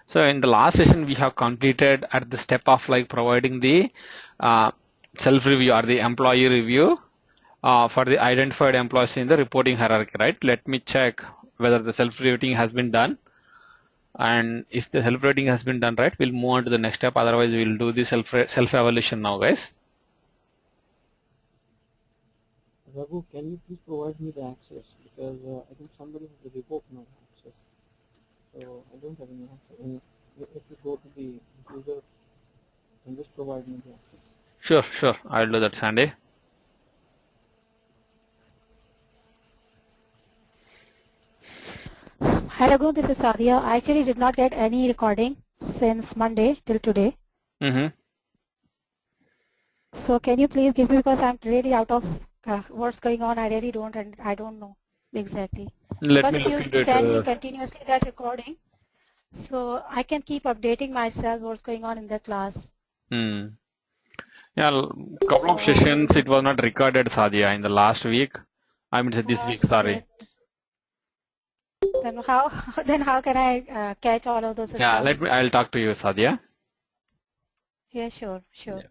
So in the last session, we have completed at the step of like providing the self-review or the employee review for the identified employees in the reporting hierarchy, right? Let me check whether the self-rating has been done. And if the self-rating has been done right, we'll move on to the next step. Otherwise, we'll do the self-evaluation now, guys. Raghu, can you please provide me the access? Because I think somebody has revoked my access. So I don't have any access. And if you go to the user, can just provide me the access. Sure. I'll do that, Sandy. Hi Raghu, this is Sadia. I actually did not get any recording since Monday till today. So can you please give me, because I'm really out of what's going on. I really don't, and I don't know exactly. Let me because you send me continuously that recording, so I can keep updating myself what's going on in the class. Yeah, couple of sessions it was not recorded, Sadia, in the last week. I mean this week, sorry. Then how can I catch all of those? Yeah, I'll talk to you, Sadia. Yeah, sure. Yeah.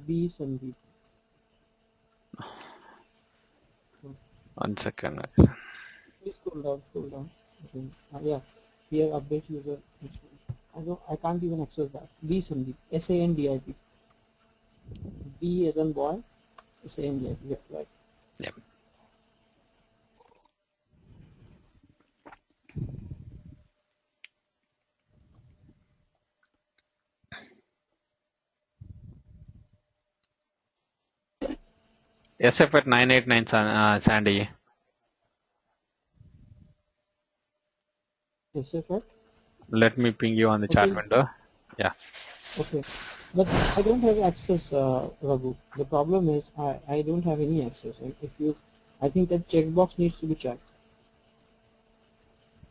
B Sandeep. One second. Please scroll down. Okay. Yeah, here update user. I can't even access that. B Sandeep. SANDIP. B as in boy. SANDIP. Yeah, right. Yep. SF at 989, Sandy. SF at? Let me ping you on the chat window. Yeah. Okay. But I don't have access, Raghu. The problem is I don't have any access. And I think that checkbox needs to be checked.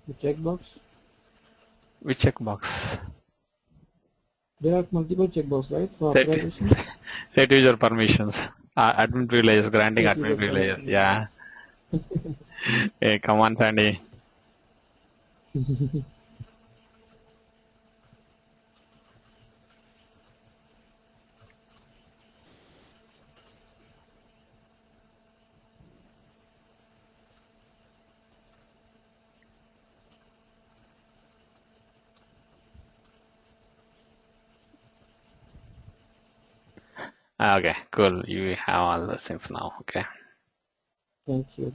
The checkbox? Which checkbox? There are multiple checkboxes, right? For authorization? Set user permissions. Admin privileges, granting admin privileges. Yeah. Hey, come on, Sandy. Okay, cool. You have all those things now. Okay. Thank you.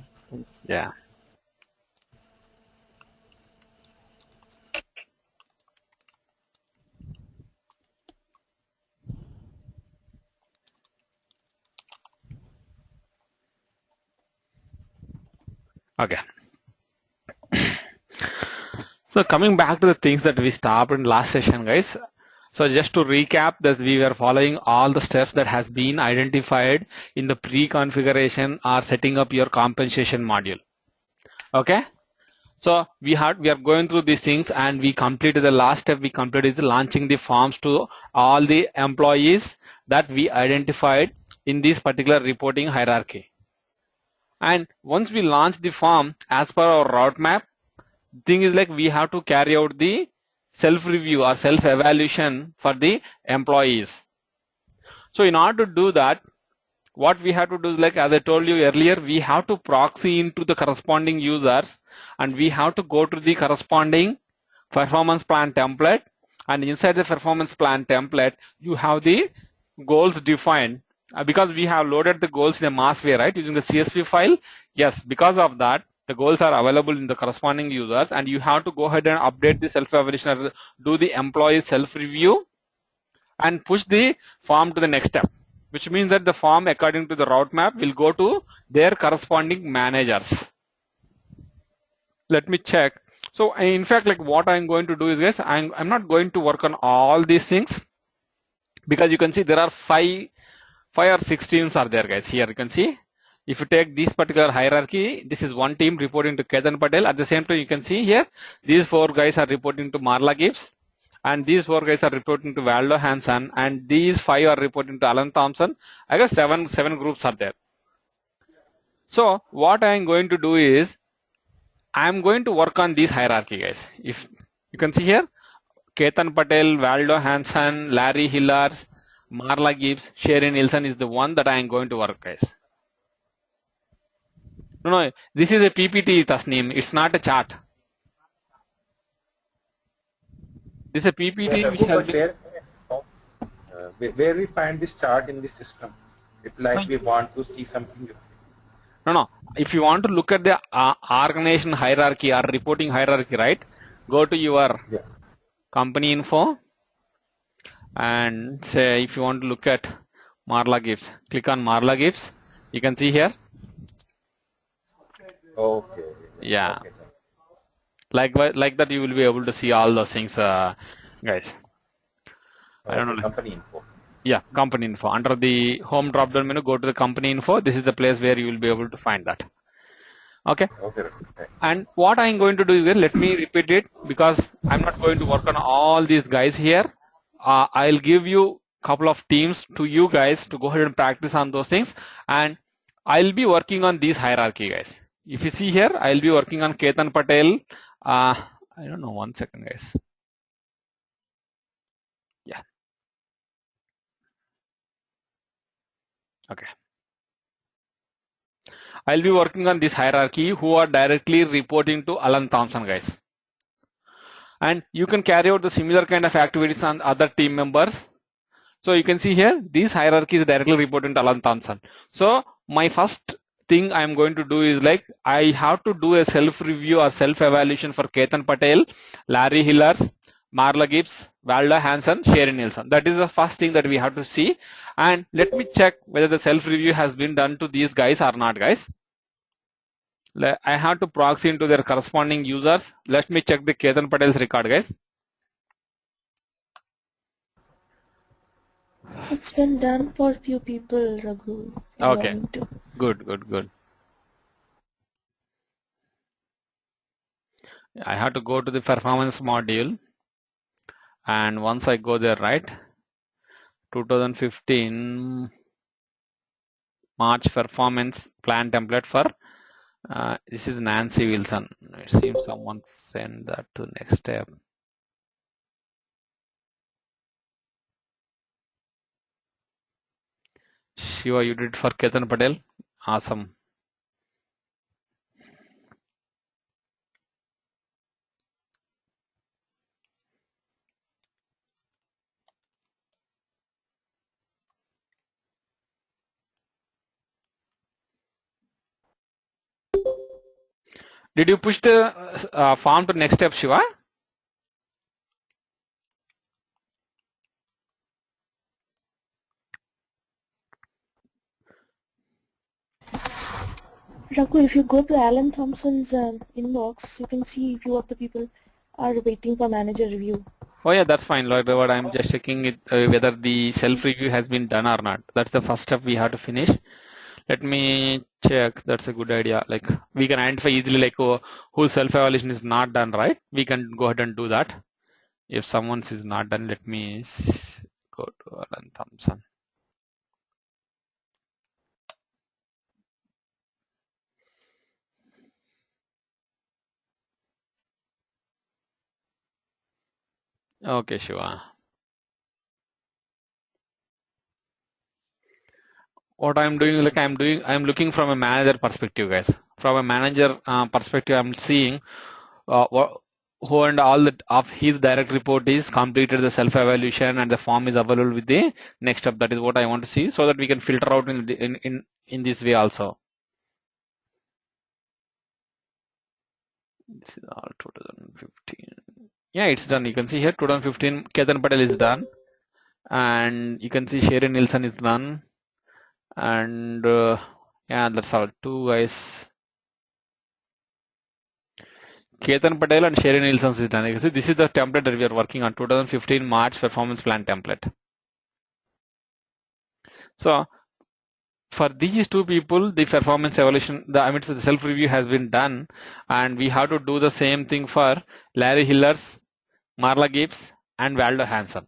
Yeah. Okay. So coming back to the things that we stopped in last session, guys. So just to recap, that we were following all the steps that has been identified in the pre-configuration or setting up your compensation module. Okay. So we are going through these things, and we completed the last step. We completed is launching the forms to all the employees that we identified in this particular reporting hierarchy. And once we launch the form as per our roadmap, thing is like we have to carry out the self-review or self-evaluation for the employees. So in order to do that, what we have to do is, like as I told you earlier, we have to proxy into the corresponding users, and we have to go to the corresponding performance plan template, and inside the performance plan template you have the goals defined. Because we have loaded the goals in a mass way, right, using the CSV file. Yes, because of that the goals are available in the corresponding users, and you have to go ahead and update the self-evaluation, do the employee self-review, and push the form to the next step, which means that the form according to the roadmap will go to their corresponding managers. Let me check. So in fact, like what I'm going to do is, guys, I'm not going to work on all these things, because you can see there are five or six teams are there, guys. Here you can see, if you take this particular hierarchy, this is one team reporting to Ketan Patel. At the same time, you can see here, these four guys are reporting to Marla Gibbs, and these four guys are reporting to Valdo Hansen, and these five are reporting to Alan Thompson. I guess seven groups are there. So what I am going to do is, I am going to work on this hierarchy, guys. If You can see here, Ketan Patel, Valdo Hansen, Larry Hillars, Marla Gibbs, Sherry Nielsen is the one that I am going to work, guys. No, this is a PPT, Tasneem. It's not a chart. This is a PPT. Where we find this chart in the system? If like we want to see something. No. If you want to look at the organization hierarchy or reporting hierarchy, right? Go to your company info and say if you want to look at Marla Gibbs, click on Marla Gibbs. You can see here. Okay. Yeah. Okay. Like that, you will be able to see all those things, guys. I don't know. Company info. Yeah, company info. Under the home drop-down menu, go to the company info. This is the place where you will be able to find that. Okay. Okay. And what I'm going to do is, let me repeat it because I'm not going to work on all these guys here. I'll give you a couple of teams to you guys to go ahead and practice on those things. And I'll be working on these hierarchy, guys. If you see here, I'll be working on Ketan Patel. I don't know, 1 second, guys. Yeah. Okay. I'll be working on this hierarchy who are directly reporting to Alan Thompson, guys. And you can carry out the similar kind of activities on other team members. So you can see here, these hierarchies directly reporting to Alan Thompson. So my first thing I'm going to do is like, I have to do a self-review or self-evaluation for Ketan Patel, Larry Hillars, Marla Gibbs, Valda Hansen, Sherry Nielsen. That is the first thing that we have to see. And let me check whether the self-review has been done to these guys or not, guys. I have to proxy into their corresponding users. Let me check the Ketan Patel's record, guys. It's been done for a few people, Raghu. Okay. Good. I have to go to the performance module. And once I go there, right, 2015 March performance plan template for, this is Nancy Wilson. It seems someone sent that to next step. Shiva, you did for Ketan Patel. Awesome. Did you push the form to next step, Shiva? Raghu, if you go to Alan Thompson's inbox, you can see few of the people are waiting for manager review. Oh yeah, that's fine, Lloyd. But I'm just checking it whether the self-review has been done or not. That's the first step we have to finish. Let me check. That's a good idea. Like we can identify easily like whose self-evaluation is not done, right? We can go ahead and do that. If someone's is not done, let me go to Alan Thompson. Okay, Shiva. What I'm doing, like I'm looking from a manager perspective, guys. From a manager perspective, I'm seeing who and all of his direct report is completed the self-evaluation and the form is available with the next step. That is what I want to see, so that we can filter out in this way also. This is all 2015. Yeah, it's done. You can see here 2015 Ketan Patel is done, and you can see Sherry Nielsen is done, and yeah, that's all. Two guys. Ketan Patel and Sherry Nielsen is done. You can see this is the template that we are working on, 2015 March performance plan template. So for these two people, the performance evaluation, the self-review has been done, and we have to do the same thing for Larry Hillars, Marla Gibbs, and Valdo Hansen.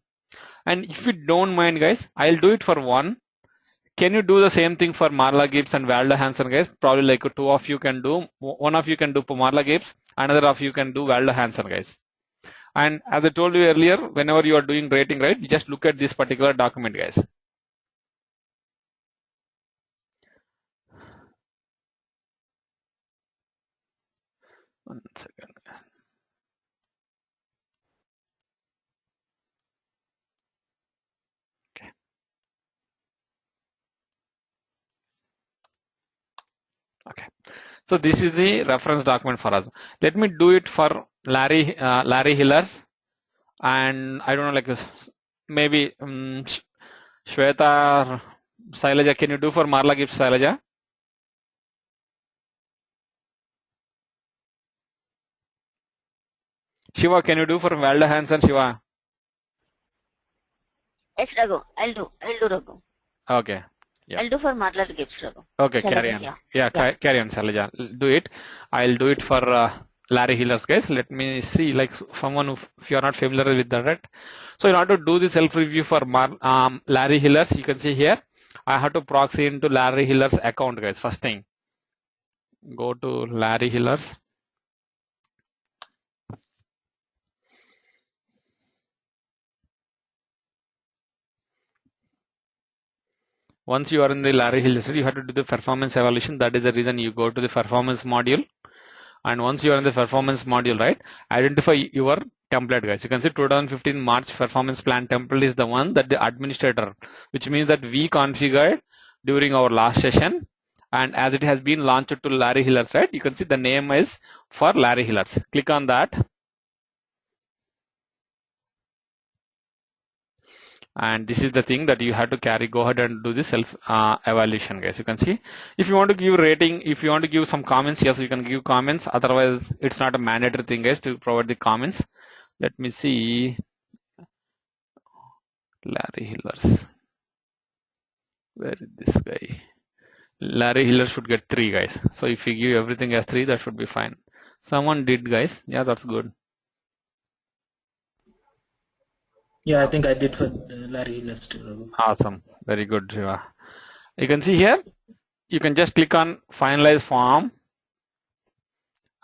And if you don't mind, guys, I'll do it for one. Can you do the same thing for Marla Gibbs and Valdo Hansen, guys? Probably like two of you can do. One of you can do for Marla Gibbs, another of you can do Valdo Hansen, guys. And as I told you earlier, whenever you are doing rating, right, you just look at this particular document, guys. One second. Okay. Okay. So this is the reference document for us. Let me do it for Larry Hillers, and I don't know, like maybe Shweta or Sailaja. Can you do for Marla Gibbs, Sailaja? Shiva, can you do for Valda Hansen, Shiva? Yes, Raghu. I'll do, Raghu. Okay. Yeah. I'll do for Marla Gibbs, Raghu. Okay, Shall carry I? on. Yeah. Yeah, carry on, Sailaja. Do it. I'll do it for Larry Hillers, guys. Let me see, like someone if you are not familiar with that, right? So in order to do the self-review for Larry Hillers, you can see here, I have to proxy into Larry Hillers account, guys. First thing, go to Larry Hillers. Once you are in the Larry Hillers, you have to do the performance evaluation. That is the reason you go to the performance module. And once you are in the performance module, right, identify your template, guys. You can see 2015 March performance plan template is the one that the administrator, which means that we configured during our last session. And as it has been launched to Larry Hillers, right, you can see the name is for Larry Hillers. Click on that. And this is the thing that you have to carry. Go ahead and do the self evaluation, guys. You can see if you want to give rating, if you want to give some comments, yes, you can give comments. Otherwise, it's not a mandatory thing, guys, to provide the comments. Let me see. Larry Hillers. Where is this guy? Larry Hillers should get 3, guys. So if you give everything as 3, that should be fine. Someone did, guys. Yeah, that's good. Yeah, I think I did for Larry Hillers too. Awesome. Very good, Shiva. You can see here, you can just click on finalize form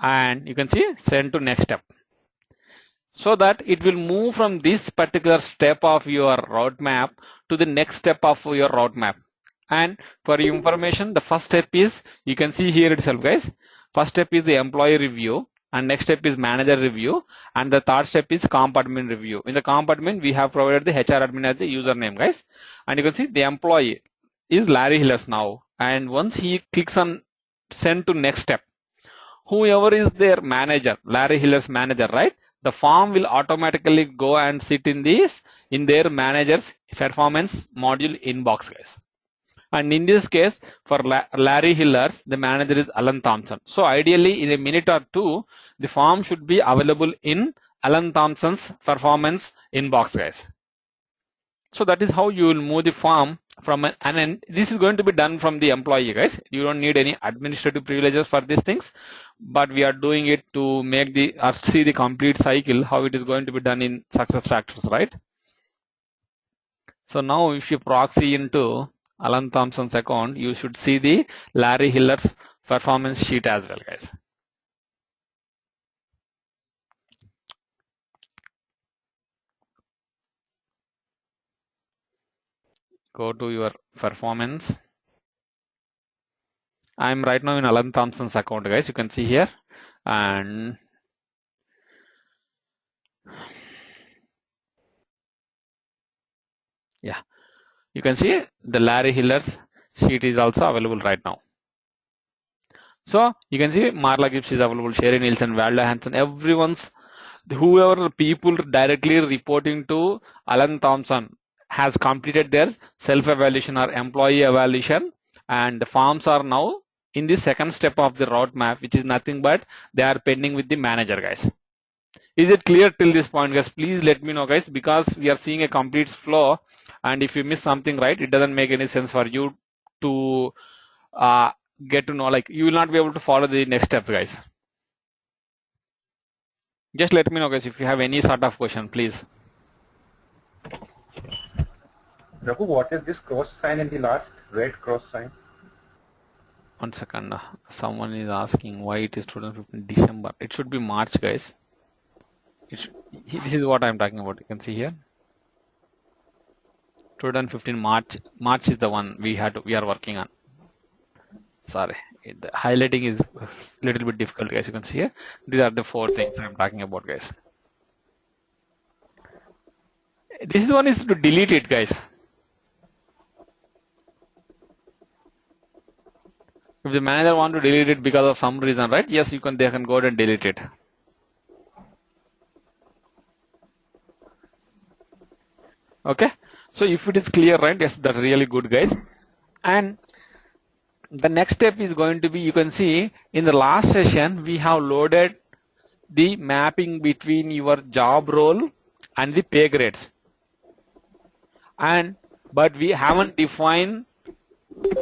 and you can see send to next step. So that it will move from this particular step of your roadmap to the next step of your roadmap. And for your information, the first step is, you can see here itself, guys. First step is the employee review, and next step is manager review, and the third step is comp admin review. In the comp admin, we have provided the HR admin as the username, guys. And you can see the employee is Larry Hillers now. And once he clicks on send to next step, whoever is their manager, Larry Hillers manager, right? The form will automatically go and sit in their manager's performance module inbox, guys. And in this case, for Larry Hillers, the manager is Alan Thompson. So ideally, in a minute or two, the form should be available in Alan Thompson's performance inbox, guys. So that is how you will move the form from and this is going to be done from the employee, guys. You don't need any administrative privileges for these things, but we are doing it to make see the complete cycle, how it is going to be done in SuccessFactors, right? So now if you proxy into Alan Thompson's account, you should see the Larry Hillers performance sheet as well, guys. Go to your performance. I'm right now in Alan Thompson's account, guys. You can see here, and yeah, you can see the Larry Hillers sheet is also available right now. So you can see Marla Gibbs is available, Sherry Nielsen, Valda Hansen, whoever people directly reporting to Alan Thompson has completed their self-evaluation or employee evaluation, and the forms are now in the second step of the roadmap, which is nothing but they are pending with the manager, guys. Is it clear till this point, guys? Please let me know, guys, because we are seeing a complete flow, and if you miss something, right, it doesn't make any sense for you to get to know, like you will not be able to follow the next step, guys. Just let me know, guys, if you have any sort of question, please. Raghu, what is this cross sign in the last red cross sign? 1 second. Someone is asking why it is 2015 December. It should be March, guys. This is what I'm talking about. You can see here. 2015 March. March is the one we are working on. Sorry, the highlighting is a little bit difficult, guys. You can see here. These are the 4 things I'm talking about, guys. This one is to delete it, guys. If the manager want to delete it because of some reason, right? Yes, they can go ahead and delete it. Okay. So if it is clear, right? Yes, that's really good, guys. And the next step is going to be, you can see in the last session, we have loaded the mapping between your job role and the pay grades. But we haven't defined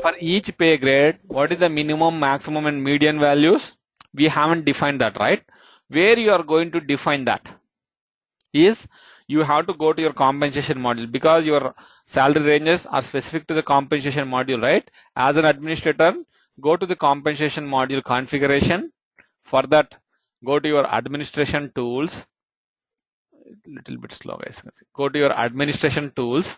for each pay grade, what is the minimum, maximum and median values? We haven't defined that, right? Where you are going to define that is you have to go to your compensation module, because your salary ranges are specific to the compensation module, right? As an administrator, go to the compensation module configuration. For that, go to your administration tools. Little bit slow, guys. Go to your administration tools.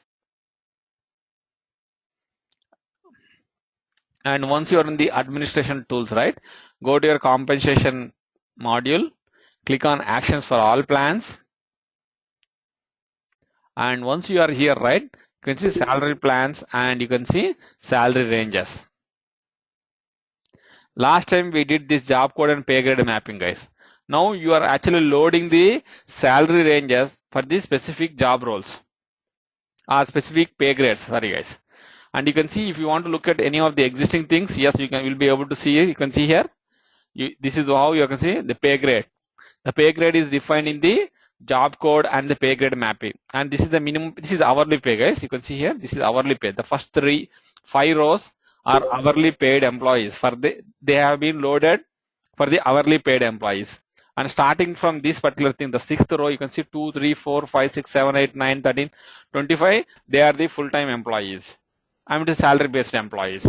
And once you are in the administration tools, right, go to your compensation module, click on actions for all plans. And once you are here, right, you can see salary plans and you can see salary ranges. Last time we did this job code and pay grade mapping, guys. Now you are actually loading the salary ranges for the specific job roles or specific pay grades, sorry guys. And you can see if you want to look at any of the existing things, yes, will be able to see it. You can see here. This is how you can see the pay grade. The pay grade is defined in the job code and the pay grade mapping. And this is the minimum, this is hourly pay, guys. You can see here, this is hourly pay. The first 5 rows are hourly paid employees. They have been loaded for the hourly paid employees. And starting from this particular thing, the 6th row, you can see 2, 3, 4, 5, 6, 7, 8, 9, 13, 25. They are the full-time employees. I'm the salary-based employees.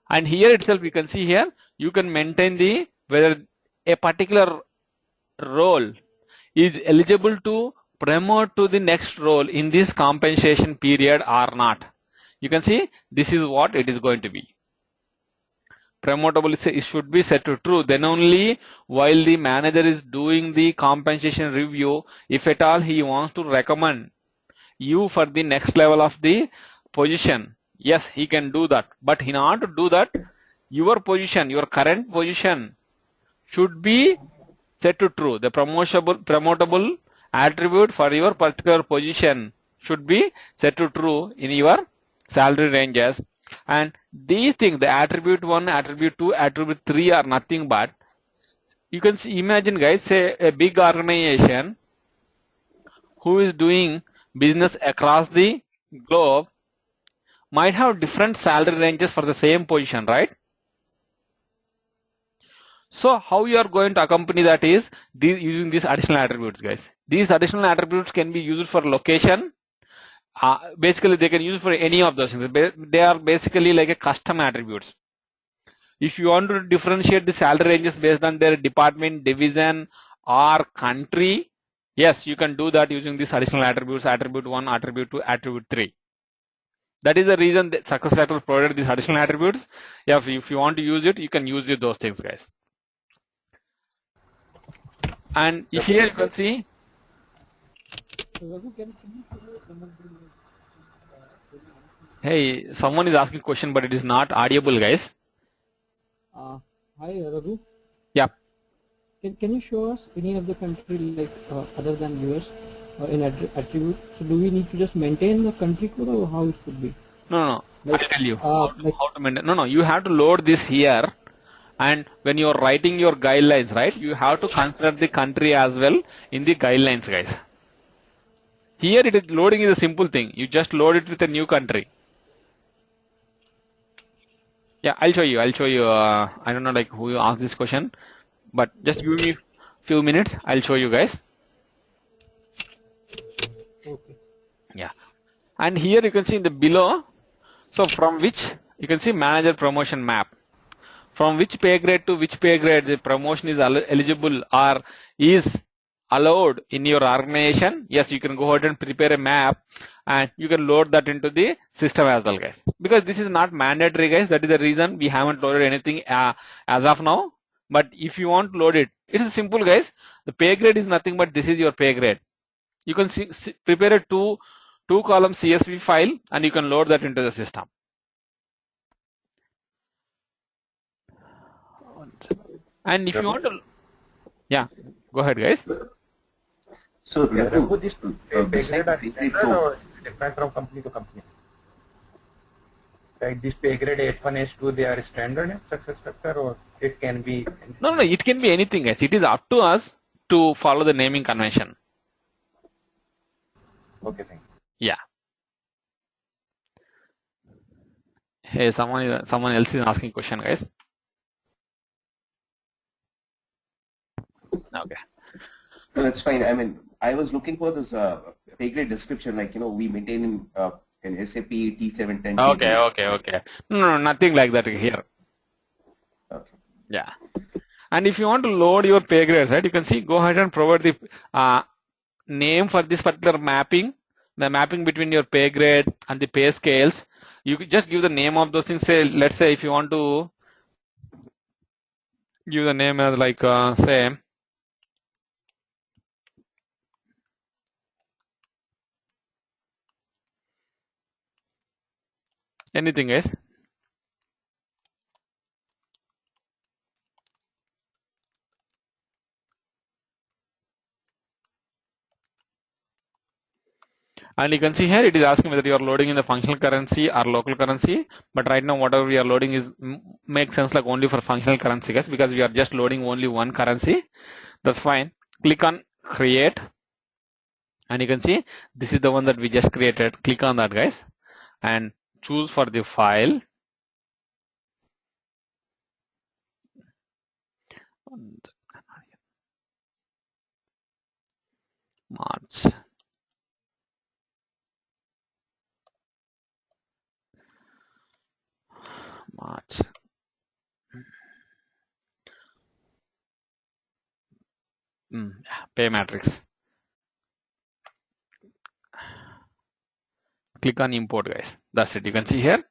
And here itself, you can see here, you can maintain whether a particular role is eligible to promote to the next role in this compensation period or not. You can see this is what it is going to be. Promotable, it should be set to true. Then only while the manager is doing the compensation review, if at all he wants to recommend you for the next level of the position, yes, he can do that. But in order to do that, your position, your current position should be set to true. The promotable attribute for your particular position should be set to true in your salary ranges. And these things, the attribute 1, attribute 2, attribute 3 are nothing but, you can see, imagine guys, say a big organization who is doing business across the globe might have different salary ranges for the same position, right? So how you are going to accompany that is using these additional attributes, guys. These additional attributes can be used for location. Basically, they can use for any of those things. They are basically like a custom attributes. If you want to differentiate the salary ranges based on their department, division, or country, yes, you can do that using these additional attributes, attribute 1, attribute 2, attribute 3. That is the reason that Successfactors provided these additional attributes. Yeah, if you want to use it, you can use those things, guys. And here you can see. Hey, someone is asking a question, but it is not audible, guys. Hi, Raghu. Yeah. Can you show us any of the country like other than US in attribute? So do we need to just maintain the country code or how it should be? No. I'll tell you how to maintain. No, you have to load this here. And when you are writing your guidelines, right, you have to consider the country as well in the guidelines, guys. Here it is loading is a simple thing. You just load it with a new country. Yeah, I'll show you. I don't know like who you asked this question, but just give me a few minutes. I'll show you guys. Okay. Yeah. And here you can see in the below. So from which you can see manager promotion map. From which pay grade to which pay grade the promotion is eligible or is allowed in your organization, yes, you can go ahead and prepare a map and you can load that into the system as well, guys. Because this is not mandatory, guys. That is the reason we haven't loaded anything as of now. But if you want to load it, it is simple, guys. The pay grade is nothing but this is your pay grade. You can prepare a two column CSV file and you can load that into the system. And if you want to, yeah, go ahead, guys. So Raghu, this pay grade are standard or different from company to company? Like this pay grade H1, H2, they are standard in SuccessFactors, or it can be? No, it can be anything, guys. It is up to us to follow the naming convention. Okay, thank you. Yeah. Hey, someone else is asking question, guys. Okay. No, that's fine. I mean, I was looking for this pay grade description, like, we maintain in SAP T710. Okay. No, nothing like that here. Okay. Yeah. And if you want to load your pay grades, right, you can see, go ahead and provide the name for this particular mapping, the mapping between your pay grade and the pay scales. You could just give the name of those things. Say, let's say if you want to give the name as like, say, anything, guys. And you can see here it is asking whether you are loading in the functional currency or local currency. But right now whatever we are loading is makes sense like only for functional currency, guys, because we are just loading only one currency. That's fine. Click on create. And you can see this is the one that we just created. Click on that, guys, and choose for the file. March. Pay matrix. Click on import, guys. That's it. You can see here.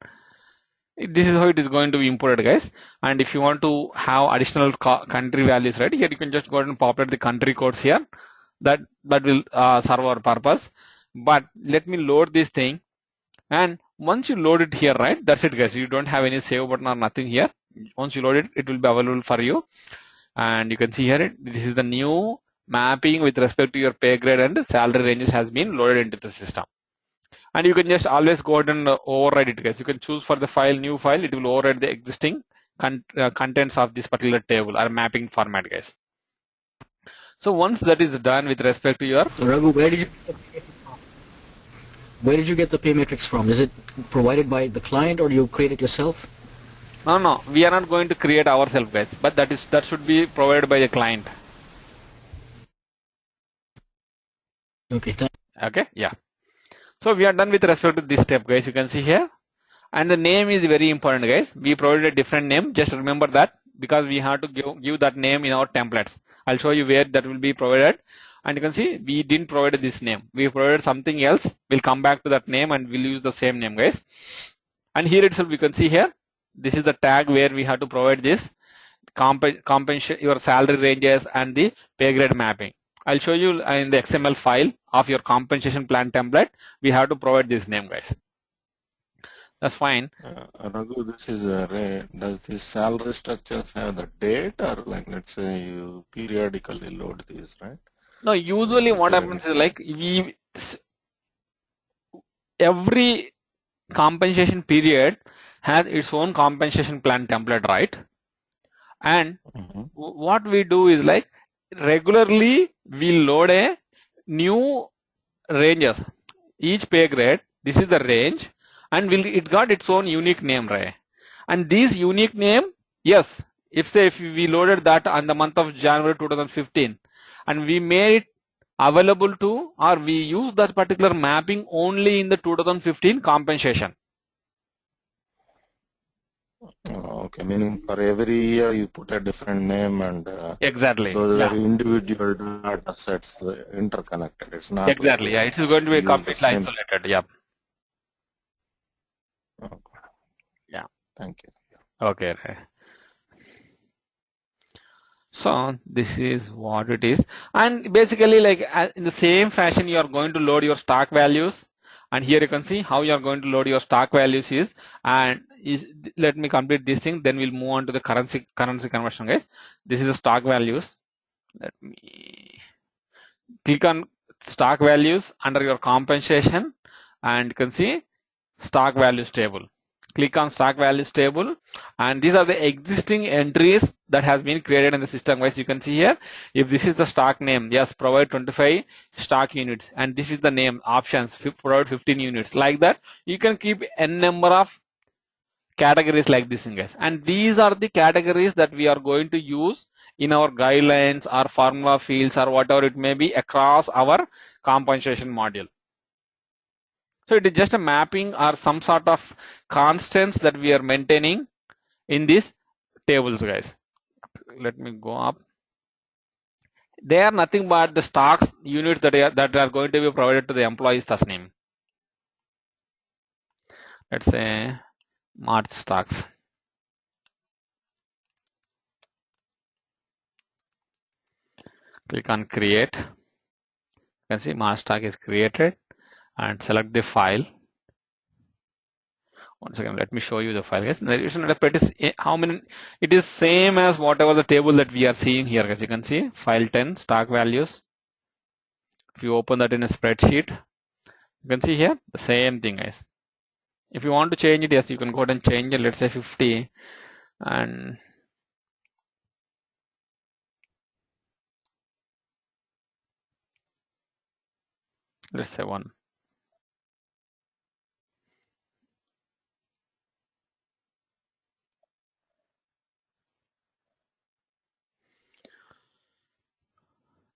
This is how it is going to be imported, guys. And if you want to have additional country values, right, here you can just go ahead and populate the country codes here. That will serve our purpose. But let me load this thing. And once you load it here, right, that's it, guys. You don't have any save button or nothing here. Once you load it, it will be available for you. And you can see here, this is the new mapping with respect to your pay grade and salary ranges has been loaded into the system. And you can just always go ahead and override it, guys. You can choose for the file, new file. It will override the existing contents of this particular table or mapping format, guys. So once that is done with respect to your... So Raghu, where did you get the pay matrix from? Is it provided by the client or you create it yourself? No, we are not going to create ourselves, guys, but that should be provided by the client. Okay, okay, yeah. So we are done with respect to this step, guys. You can see here, and the name is very important, guys. We provided a different name. Just remember that, because we have to give that name in our templates. I'll show you where that will be provided. And you can see we didn't provide this name. We provided something else. We'll come back to that name and we'll use the same name, guys. And here itself you can see here, this is the tag where we have to provide this compensation, your salary ranges and the pay grade mapping. I'll show you in the XML file of your compensation plan template. We have to provide this name, guys. That's fine. Raghu, this is does this salary structures have the date, or like, let's say you periodically load these, right? No, usually what happens is like every compensation period has its own compensation plan template, right? And what we do is like regularly we load a new ranges. Each pay grade, this is the range, and it got its own unique name, right? And this unique name, yes, if we loaded that on the month of January 2015, and we made it available to, or we use that particular mapping only in the 2015 compensation. Okay, meaning for every year you put a different name and Exactly. those Yeah. are individual data sets interconnected. It's not Exactly. like Yeah. It is going to be you use the completely same. isolated. Yeah. Okay. Yeah. Thank you. Okay. Right. So this is what it is, and basically like in the same fashion you are going to load your stock values, and here you can see how you are going to load your stock values is, and let me complete this thing, then we'll move on to the currency conversion, guys. This is the stock values. Let me click on stock values under your compensation, and you can see stock values table. Click on stock values table, and these are the existing entries that has been created in the system, guys. You can see here, if this is the stock name, yes, provide 25 stock units, and this is the name options, provide 15 units. Like that, you can keep n number of categories like this, guys. And these are the categories that we are going to use in our guidelines or formula fields or whatever it may be across our compensation module. So it is just a mapping or some sort of constants that we are maintaining in these tables, guys. Let me go up. They are nothing but the stocks units that are going to be provided to the employees thus name. Let's say March stocks. Click on create. You can see March stock is created, and select the file. One second, let me show you the file, guys. How many? It is same as whatever the table that we are seeing here, guys. You can see file 10 stock values. If you open that in a spreadsheet, you can see here the same thing, guys. If you want to change it, yes, you can go ahead and change it. Let's say 50, and let's say 1.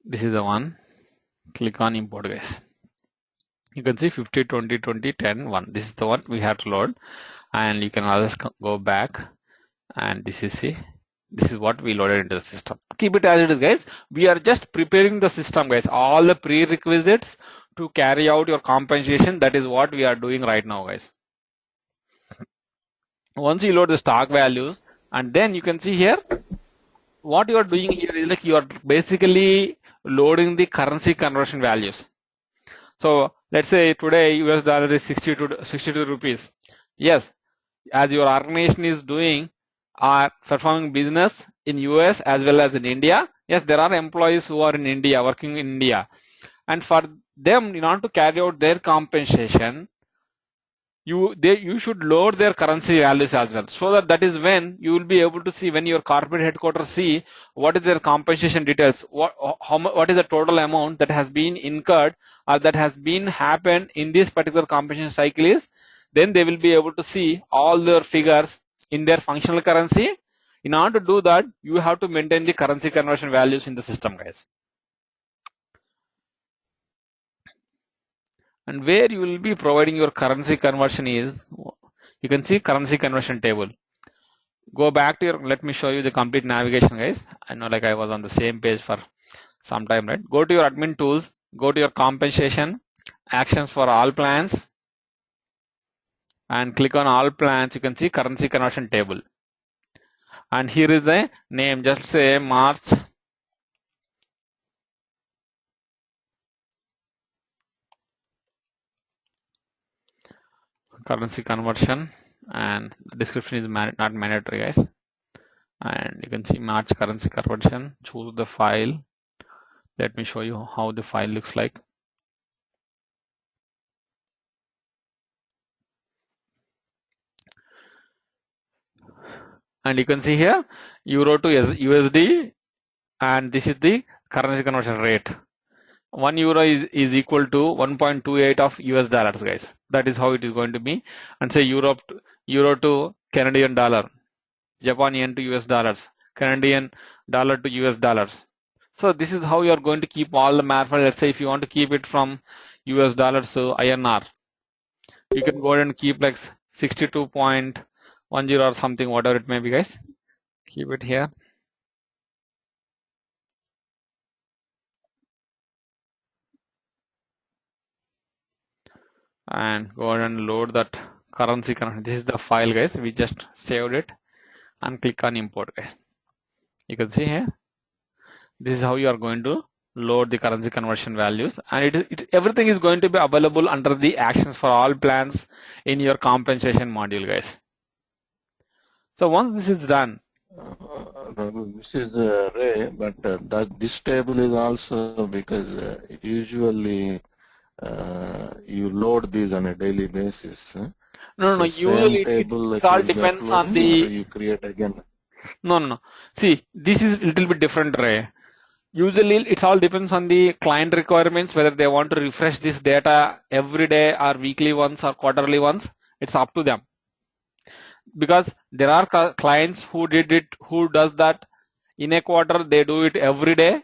This is the one. Click on import, guys. You can see 50, 20, 20, 10, 1. This is the one we have to load, and you can always go back, and this is what we loaded into the system. Keep it as it is, guys. We are just preparing the system, guys. All the prerequisites to carry out your compensation, that is what we are doing right now, guys. Once you load the stock values, and then you can see here, what you are doing here is like you are basically loading the currency conversion values. So let's say today US dollar is 62 rupees. Yes, as your organization is doing or performing business in US as well as in India, yes, there are employees who are in India, working in India, and for them, in order to carry out their compensation, you should load their currency values as well, so that is when you will be able to see, when your corporate headquarters see what is their compensation details, what is the total amount that has been incurred or that has been happened in this particular compensation cycle is, then they will be able to see all their figures in their functional currency. In order to do that, you have to maintain the currency conversion values in the system, guys. And where you will be providing your currency conversion is, you can see currency conversion table. Go back to your, let me show you the complete navigation, guys. I know like I was on the same page for some time, right? Go to your admin tools, go to your compensation, actions for all plans, and click on all plans. You can see currency conversion table. And here is the name, just say March currency conversion, and the description is not mandatory, guys. And you can see March currency conversion. Choose the file. Let me show you how the file looks like. And you can see here euro to USD, and this is the currency conversion rate. 1 euro is equal to 1.28 of US dollars, guys. That is how it is going to be. And say euro to Canadian dollar, Japan yen to US dollars, Canadian dollar to US dollars. So this is how you are going to keep all the map. Let's say if you want to keep it from US dollars to INR, you can go ahead and keep like 62.1 10 or something, whatever it may be, guys. Keep it here. And go ahead and load that currency conversion. This is the file, guys. We just saved it and click on import, guys. You can see here. This is how you are going to load the currency conversion values, and everything is going to be available under the actions for all plans in your compensation module, guys. So once this is done, this is Ray, but this table is also because usually you load these on a daily basis. No. Usually it all depends on the. You create again. No. See, this is a little bit different, Ray. Usually it all depends on the client requirements, whether they want to refresh this data every day or weekly once or quarterly once. It's up to them. Because there are clients who does that in a quarter, they do it every day.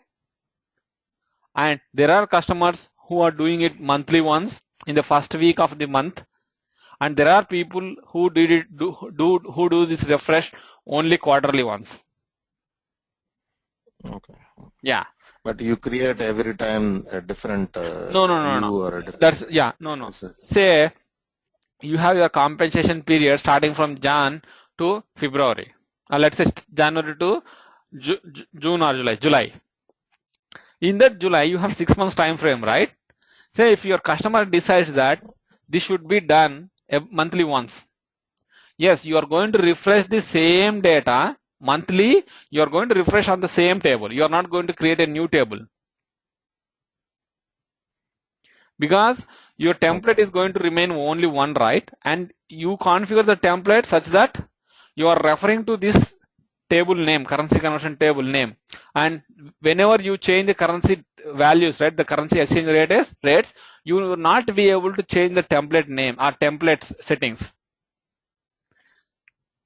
And there are customers who are doing it monthly once in the first week of the month. And there are people who do this refresh only quarterly once. Okay. Yeah. But you create every time a different no. Or a different no. Say you have your compensation period starting from Jan to February. Let's say January to June or July. In that July, you have 6 months time frame, right? Say if your customer decides that this should be done monthly once. Yes, you are going to refresh the same data monthly. You are going to refresh on the same table. You are not going to create a new table. Because your template is going to remain only one, right? And you configure the template such that you are referring to this table name, currency conversion table name. And whenever you change the currency values, right, the currency exchange rates, you will not be able to change the template name or template settings.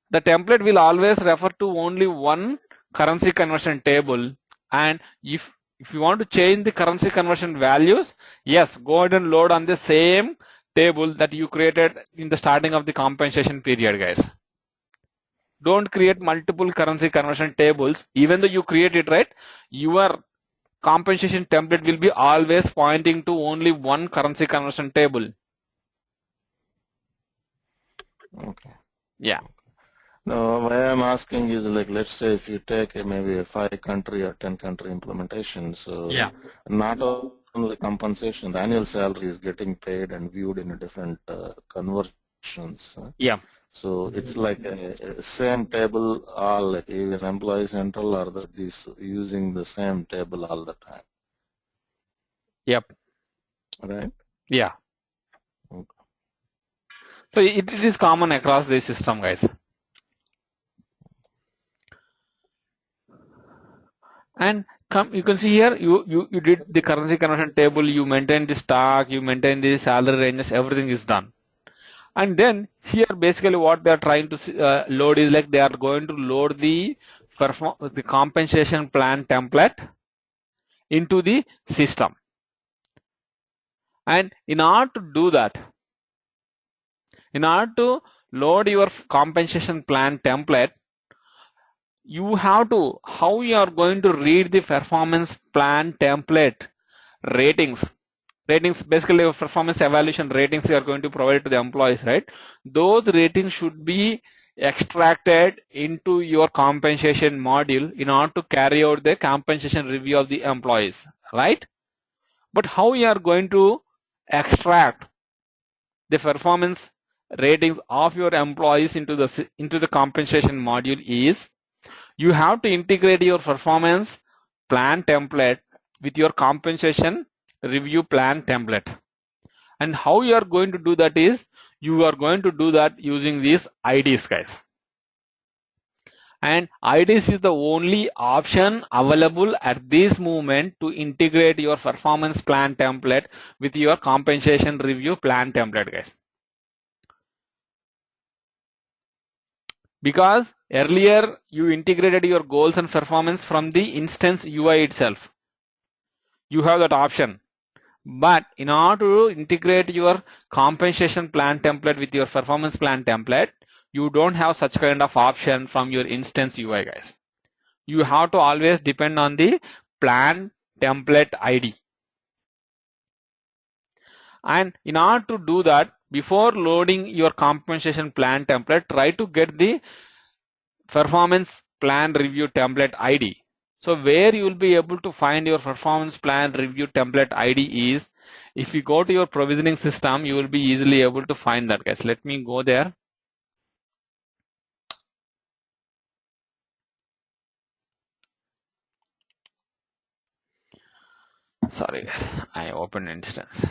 The template will always refer to only one currency conversion table. And if you want to change the currency conversion values, yes, go ahead and load on the same table that you created in the starting of the compensation period, guys. Don't create multiple currency conversion tables. Even though you create it, right, your compensation template will be always pointing to only one currency conversion table. Okay. Yeah. No, what I'm asking is, like, let's say if you take maybe a 5-country or 10-country implementation, so yeah, not only compensation, the annual salary is getting paid and viewed in a different conversions. Yeah. So it's like a same table, all like even Employee Central or these using the same table all the time. Yep. Right. Yeah. Okay. So it is common across the system, guys. And you can see here, you did the currency conversion table, you maintain the stock, you maintain the salary ranges, everything is done. And then here basically what they are trying to load is like they are going to load the compensation plan template into the system. And in order to do that, in order to load your compensation plan template, you have to, how you are going to read the performance plan template ratings. Ratings, basically performance evaluation ratings you are going to provide to the employees, right? Those ratings should be extracted into your compensation module in order to carry out the compensation review of the employees, right? But how you are going to extract the performance ratings of your employees into the compensation module is, you have to integrate your performance plan template with your compensation review plan template. And how you are going to do that is, you are going to do that using these IDs, guys. And IDs is the only option available at this moment to integrate your performance plan template with your compensation review plan template, guys. Because earlier you integrated your goals and performance from the instance UI itself. You have that option. But in order to integrate your compensation plan template with your performance plan template, you don't have such kind of option from your instance UI, guys. You have to always depend on the plan template ID. And in order to do that, before loading your compensation plan template, try to get the performance plan review template ID. So where you will be able to find your performance plan review template ID is, if you go to your provisioning system, you will be easily able to find that, guys. Let me go there. Sorry, guys, I opened instance.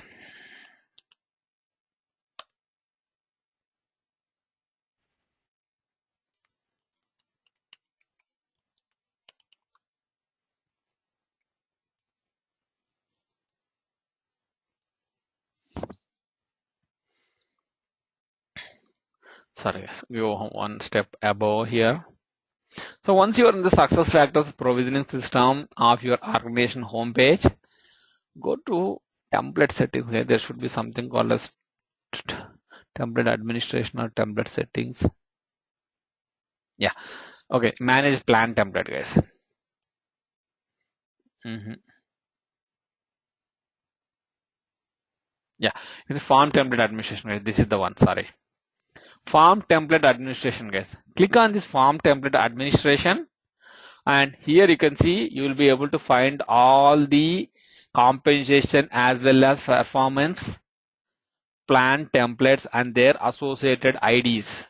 Sorry, guys, go one step above here. So once you are in the SuccessFactors provisioning system of your organization homepage, go to template settings. Here there should be something called as template administration or template settings. Yeah, okay, manage plan template, guys. Yeah, it's form template administration, guys. This is the one, sorry. Form template administration, guys. Click on this form template administration, and here you can see you will be able to find all the compensation as well as performance plan templates and their associated IDs.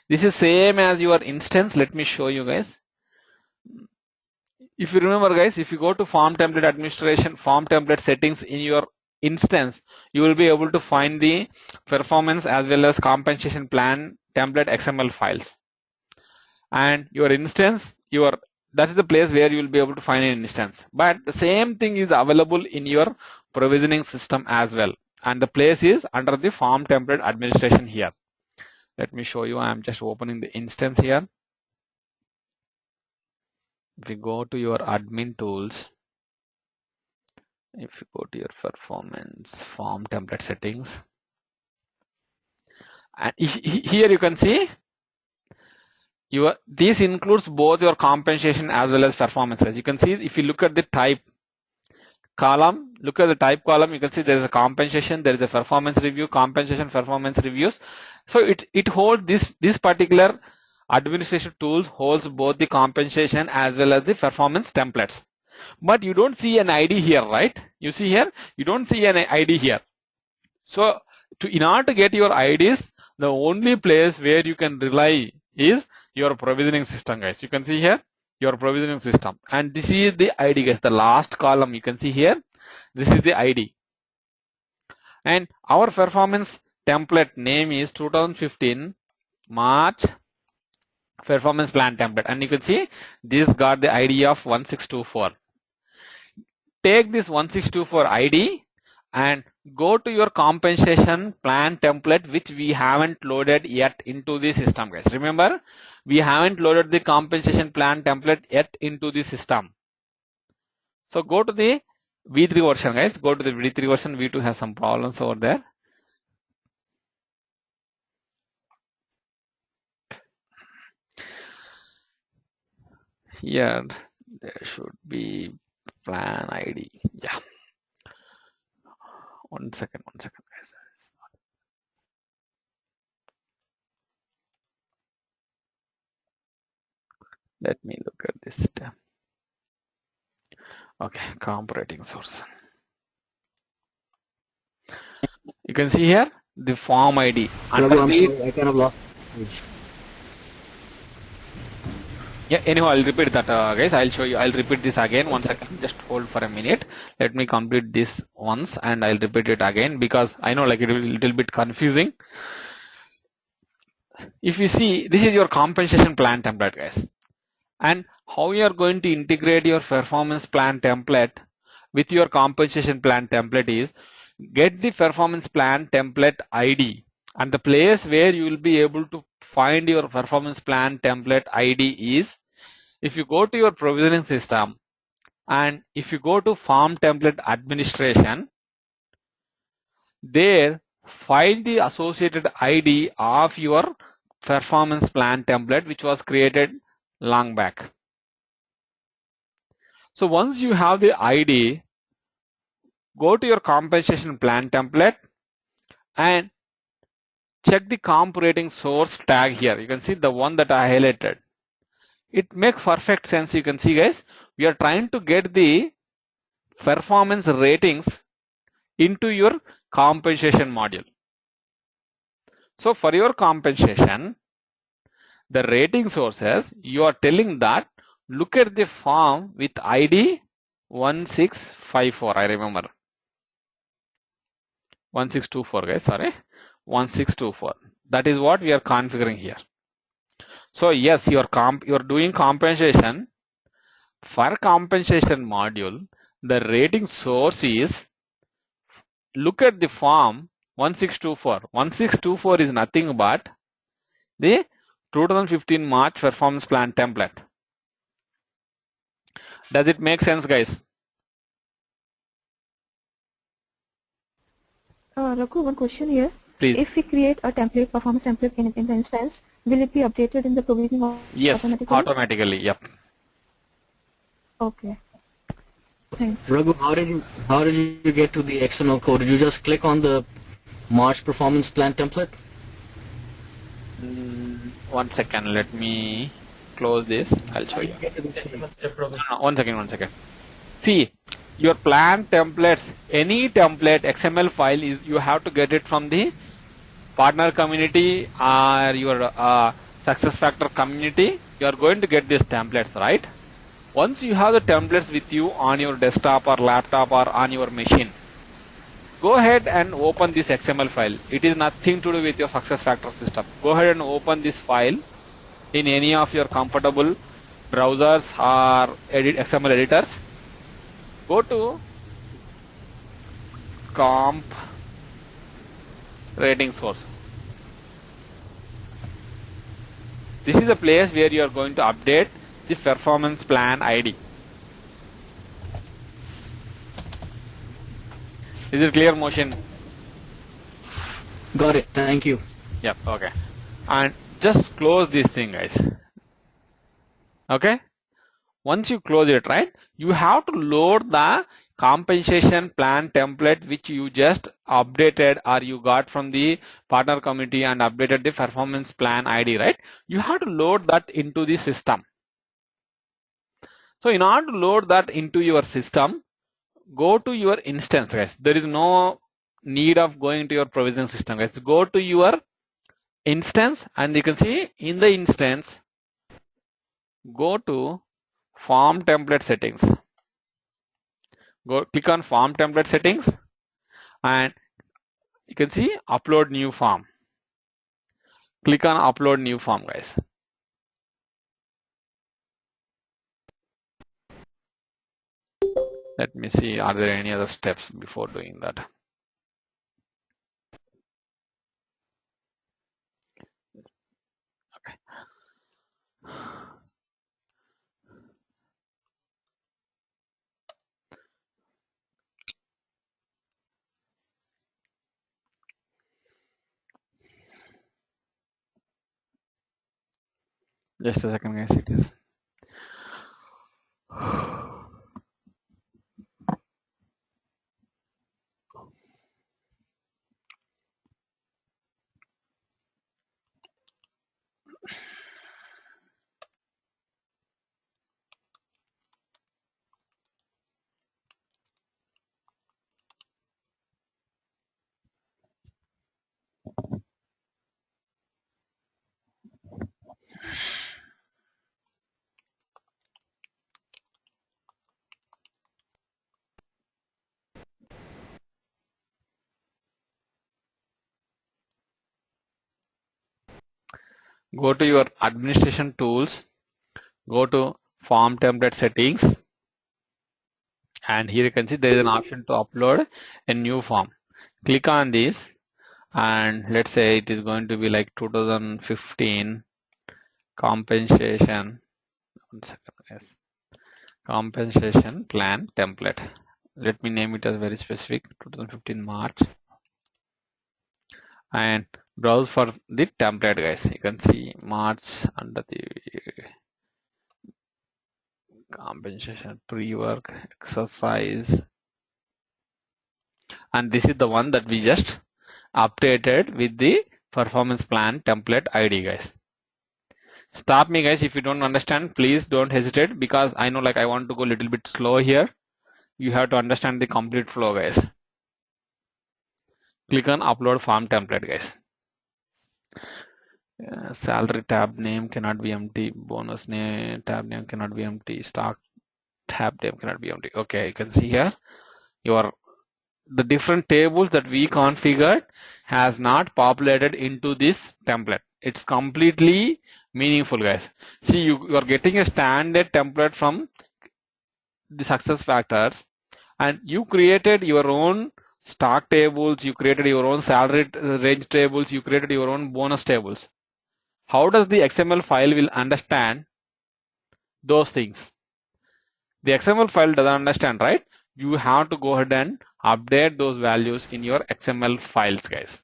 This is same as your instance. Let me show you, guys. If you remember, guys, if you go to form template administration, form template settings in your instance, you will be able to find the performance as well as compensation plan template XML files. And your instance, that is the place where you will be able to find an instance. But the same thing is available in your provisioning system as well. And the place is under the form template administration here. Let me show you. I am just opening the instance here. If you go to your admin tools, if you go to your performance form template settings, and here you can see this includes both your compensation as well as performance. As you can see, if you look at the type column, look at the type column, you can see there is a compensation, there is a performance review, compensation, performance reviews. So it holds this particular administration tools holds both the compensation as well as the performance templates. But you don't see an ID here, right? You see here, you don't see an ID here. So in order to get your IDs, the only place where you can rely is your provisioning system, guys. You can see here your provisioning system, and this is the ID, guys. The last column you can see here, this is the ID, and our performance template name is 2015 March performance plan template, and you can see this got the ID of 1624. Take this 1624 ID and go to your compensation plan template, which we haven't loaded yet into the system, guys. Remember, we haven't loaded the compensation plan template yet into the system. So go to the V3 version, guys. Go to the V3 version. V2 has some problems over there. Here there should be plan ID. Yeah. One second, guys. Let me look at this tab. Okay, comparating source. You can see here the form ID. I'm sorry, I kind of lost. Yeah, anyhow, I'll repeat that, guys. I'll show you. I'll repeat this again. 1 second. Just hold for a minute. Let me complete this once, and I'll repeat it again because I know like it will be a little bit confusing. If you see, this is your compensation plan template, guys. And how you are going to integrate your performance plan template with your compensation plan template is get the performance plan template ID, and the place where you will be able to find your performance plan template ID is if you go to your provisioning system and if you go to form template administration, there find the associated ID of your performance plan template which was created long back. So once you have the ID, go to your compensation plan template and check the comp rating source tag here. You can see the one that I highlighted. It makes perfect sense. You can see, guys, we are trying to get the performance ratings into your compensation module. So for your compensation, the rating sources, you are telling that look at the form with ID 1654. I remember 1624, guys, sorry, 1624. That is what we are configuring here. So yes, you're doing compensation. For compensation module, the rating source is, look at the form 1624. 1624 is nothing but the 2015 March performance plan template. Does it make sense, guys? Raghu, one question here. Please. If we create a template, performance template in the instance, will it be updated in the provisioning Yes, automatically? automatically, yep. Okay. Thanks. Raghu, how did you get to the XML code? Did you just click on the March performance plan template? 1 second, let me close this. I'll show you. One second. See, your plan template, any template XML file is, you have to get it from the partner community or your SuccessFactor community. You are going to get these templates, right? Once you have the templates with you on your desktop or laptop or on your machine, go ahead and open this XML file. It is nothing to do with your SuccessFactor system. Go ahead and open this file in any of your comfortable browsers or XML editors. Go to comp rating source. This is the place where you are going to update the performance plan ID. Is it clear, Motion? Got it. Thank you. Yep. Okay. And just close this thing, guys. Okay. Once you close it, right, you have to load the compensation plan template which you just updated or you got from the partner community and updated the performance plan ID, right? You have to load that into the system. So in order to load that into your system, go to your instance, guys. There is no need of going to your provision system, guys. Go to your instance and you can see in the instance, go to form template settings. Go click on form template settings and you can see upload new form. Click on upload new form, guys. Let me see, are there any other steps before doing that? Okay. Just a second, guys. It is. Go to your administration tools, go to form template settings, and here you can see there is an option to upload a new form. Click on this and let's say it is going to be like 2015 compensation. 1 second, yes. Compensation plan template. Let me name it as very specific, 2015 March. And browse for the template, guys. You can see March under the compensation, pre-work, exercise, and this is the one that we just updated with the performance plan template ID, guys. Stop me, guys, if you don't understand. Please don't hesitate, because I know, like, I want to go a little bit slow here. You have to understand the complete flow, guys. Click on upload form template, guys. Salary tab name cannot be empty. Bonus name tab name cannot be empty. Stock tab name cannot be empty. Okay, you can see here the different tables that we configured has not populated into this template. It's completely meaningful, guys. See, you are getting a standard template from the SuccessFactors, and you created your own stock tables, you created your own salary range tables, you created your own bonus tables. How does the XML file will understand those things? The XML file doesn't understand, right? You have to go ahead and update those values in your XML files, guys.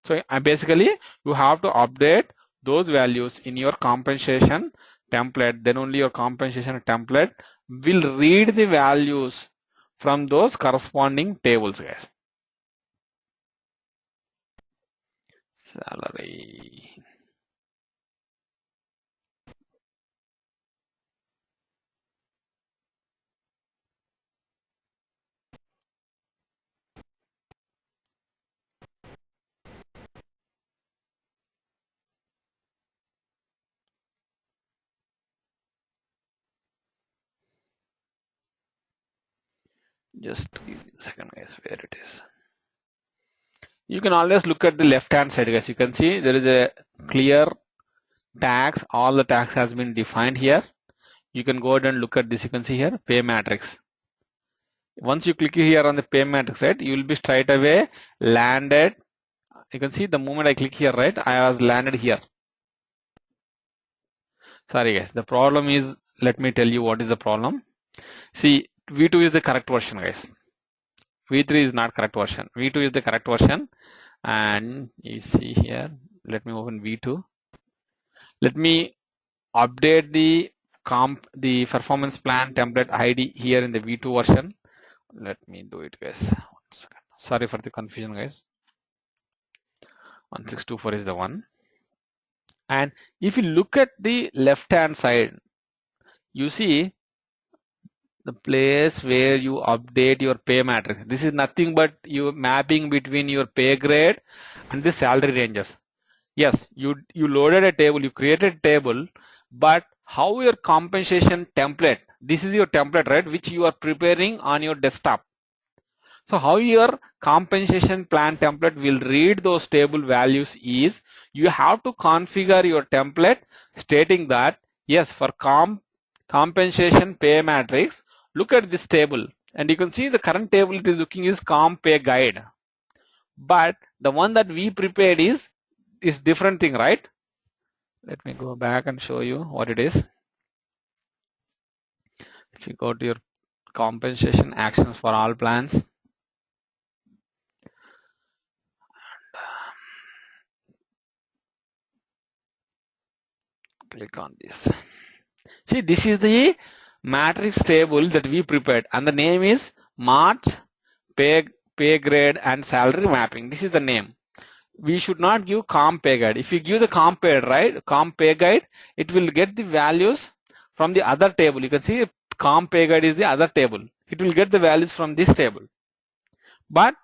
So basically, you have to update those values in your compensation template. Then only your compensation template will read the values from those corresponding tables, guys. Salary. Just give me a second, guys, where it is. You can always look at the left hand side, guys. You can see there is a clear tags. All the tags has been defined here. You can go ahead and look at this. You can see here pay matrix. Once you click here on the pay matrix, right, you will be straight away landed. You can see the moment I click here, right, I was landed here. Sorry, guys. The problem is, let me tell you what is the problem. See, V2 is the correct version, guys. V3 is not correct version. V2 is the correct version. And you see here, let me open V2. Let me update the performance plan template ID here in the V2 version. Let me do it, guys. 1 second. Sorry for the confusion, guys. 1624 is the one. And if you look at the left hand side, you see the place where you update your pay matrix. This is nothing but you mapping between your pay grade and the salary ranges. Yes, you loaded a table, you created a table, but how your compensation template, this is your template, right, which you are preparing on your desktop. So how your compensation plan template will read those table values is, you have to configure your template stating that, yes, for compensation pay matrix, look at this table, and you can see the current table it is looking is comp pay guide. But the one that we prepared is different thing, right? Let me go back and show you what it is. If you go to your compensation actions for all plans, click on this. See, this is the matrix table that we prepared, and the name is March pay grade and salary mapping. This is the name. We should not give comp pay guide. If you give the comp pay guide, it will get the values from the other table. You can see comp pay guide is the other table. It will get the values from this table. But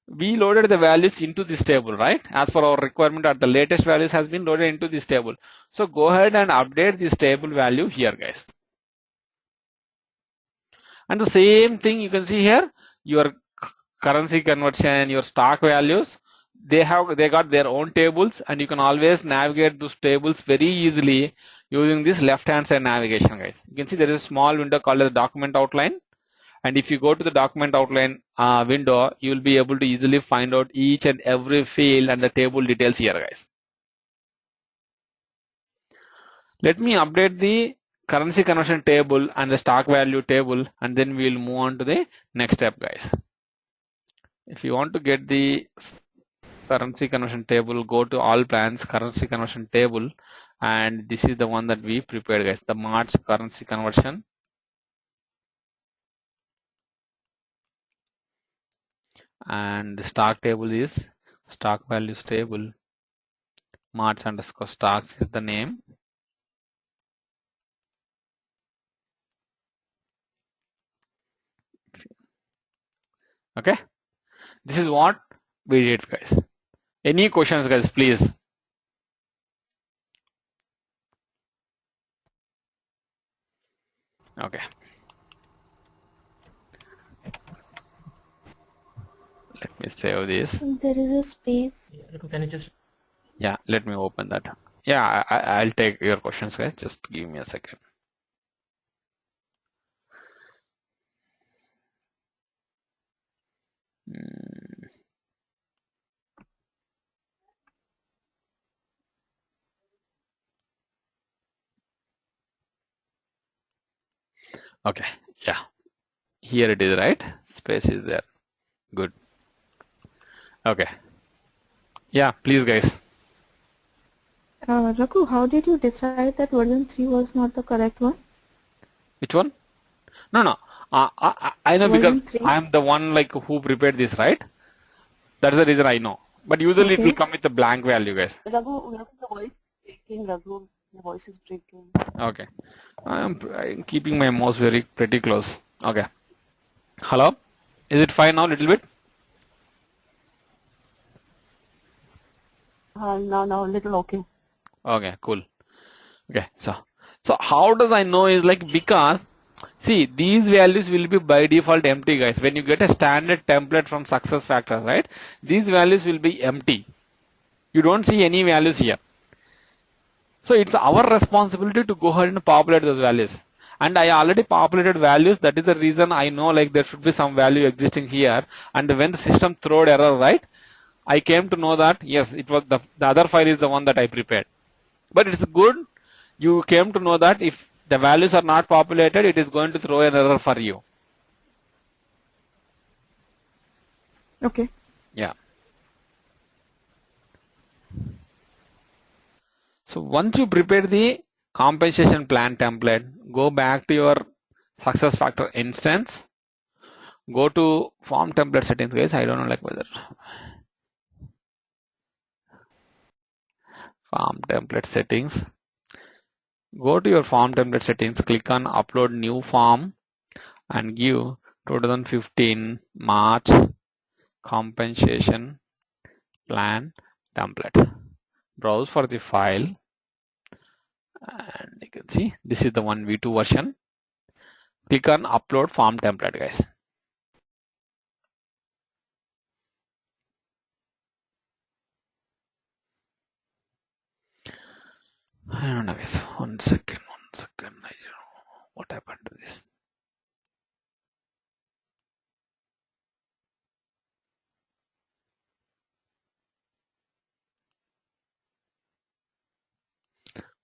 we loaded the values into this table, right? As per our requirement, the latest values has been loaded into this table. So go ahead and update this table value here, guys. And the same thing you can see here, your currency conversion, your stock values, they got their own tables, and you can always navigate those tables very easily using this left hand side navigation, guys. You can see there is a small window called as document outline, and if you go to the document outline window, you will be able to easily find out each and every field and the table details here, guys. Let me update the currency conversion table and the stock value table, and then we will move on to the next step, guys. If you want to get the currency conversion table, go to all plans, currency conversion table, and this is the one that we prepared, guys, the March currency conversion. And the stock table is stock values table, March underscore stocks is the name. Okay, this is what we did, guys. Any questions, guys, please? Okay. Let me save this. There is a space. Can you just? Yeah, let me open that. Yeah, I'll take your questions, guys. Just give me a second. Okay, yeah, here it is, right? Space is there. Good. Okay. Yeah, please, guys. Raghu, how did you decide that version 3 was not the correct one? Which one? No. I know because Version 3. I'm the one like who prepared this, right? That's the reason I know. But usually it will come with a blank value, guys. Raghu, the voice is breaking. Raghu, the voice is breaking. Okay. I'm keeping my mouse pretty close. Okay. Hello? Is it fine now? Little bit? Now, little okay. Okay, cool. Okay, so how does I know is like because see these values will be by default empty, guys. When you get a standard template from SuccessFactors, right? These values will be empty. You don't see any values here. So it's our responsibility to go ahead and populate those values. And I already populated values. That is the reason I know like there should be some value existing here. And when the system throwed error, right? I came to know that yes, it was the other file is the one that I prepared. But it's good. You came to know that if the values are not populated, it is going to throw an error for you. Okay. Yeah. So once you prepare the compensation plan template, go back to your SuccessFactors instance, go to form template settings, guys. I don't know like whether form template settings. Go to your form template settings, click on upload new form and give 2015 March compensation plan template. Browse for the file and you can see this is the 1v2 version. Click on upload form template, guys. I don't know, guys. One second. I don't know what happened to this.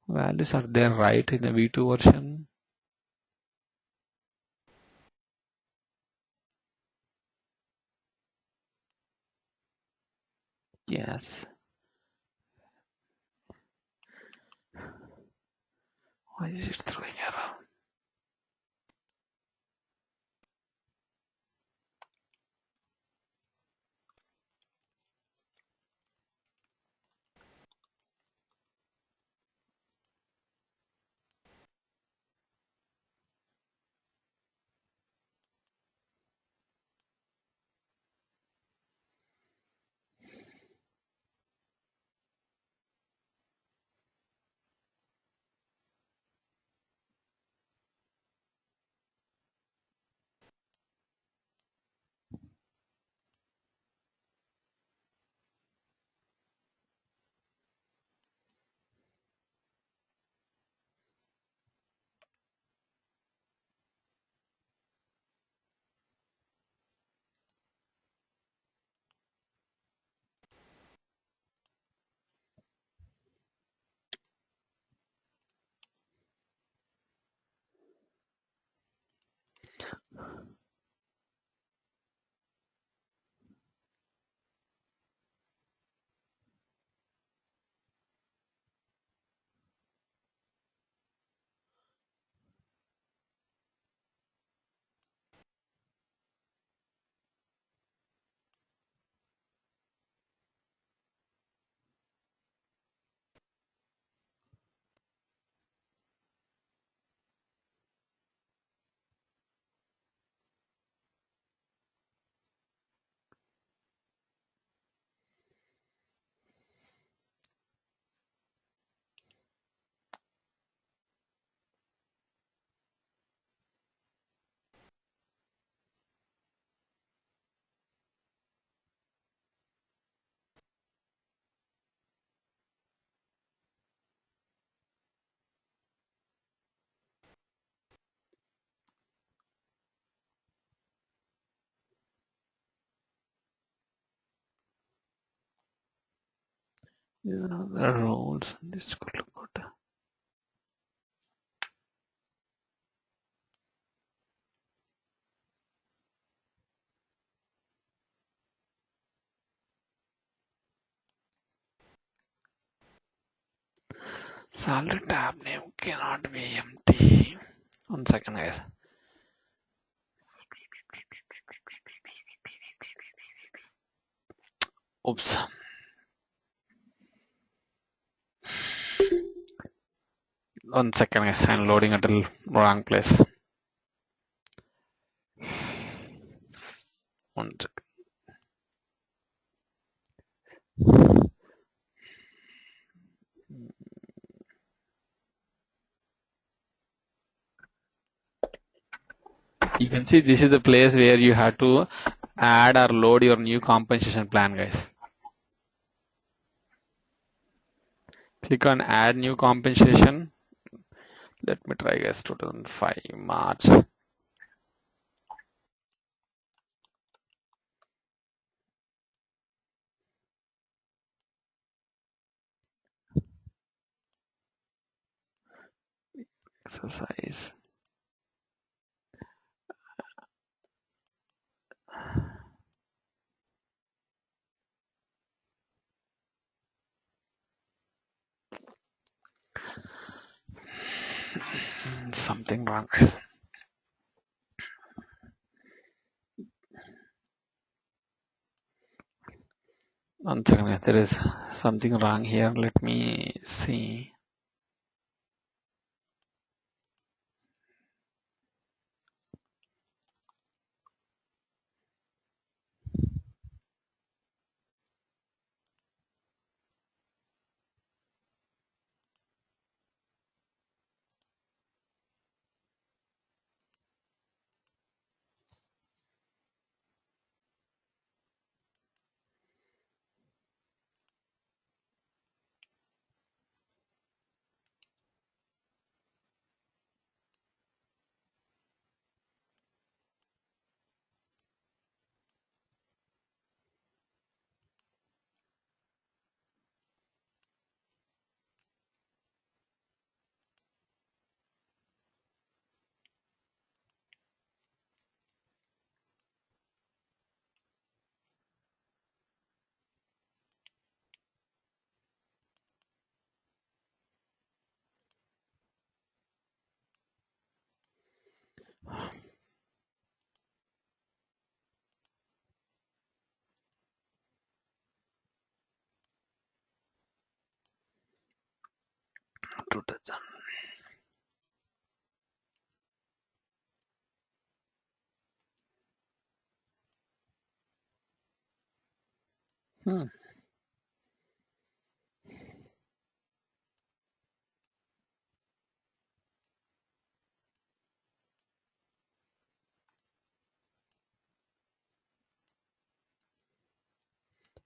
Values are there right in the v2 version. Yes. Why is it throwing error? There are roles. This could look good. Salary tab name cannot be empty. 1 second, guys. Oops. One second, guys. I'm loading at the wrong place. 1 second. You can see this is the place where you have to add or load your new compensation plan, guys. Click on add new compensation. Let me try, guys. 2005 March. Exercise. Something wrong, guys. One second, guys. There is something wrong here. Let me see.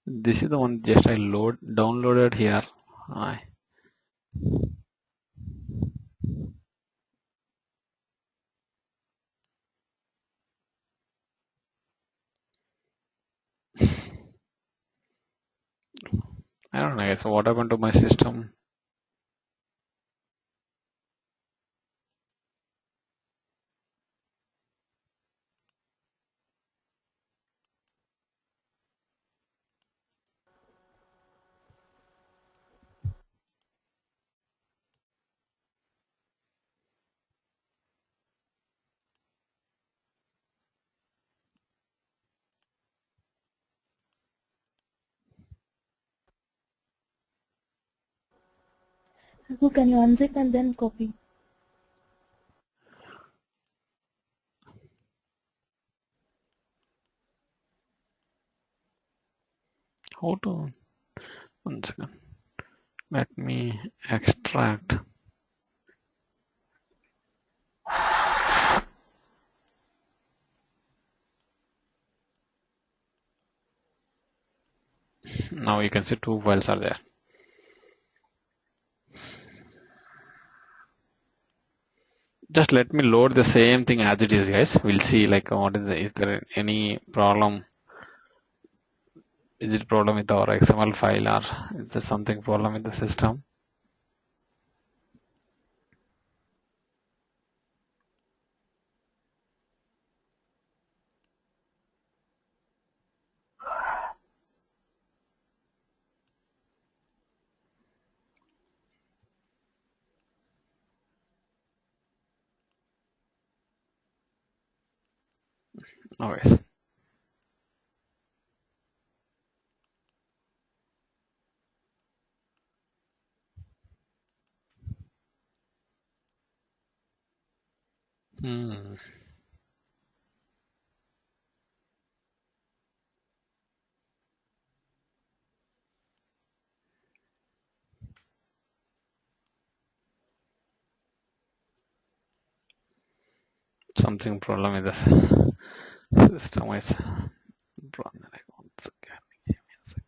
This is the one just I downloaded here. I don't know, guys. So what happened to my system? Raghu, can you unzip and then copy? How to? 1 second. Let me extract. Now you can see 2 files are there. Just let me load the same thing as it is, guys. We'll see like what is there any problem. Is it problem with our XML file, or is there something problem with the system? No worries. Something problem with this system is problem. Once again, give me a second.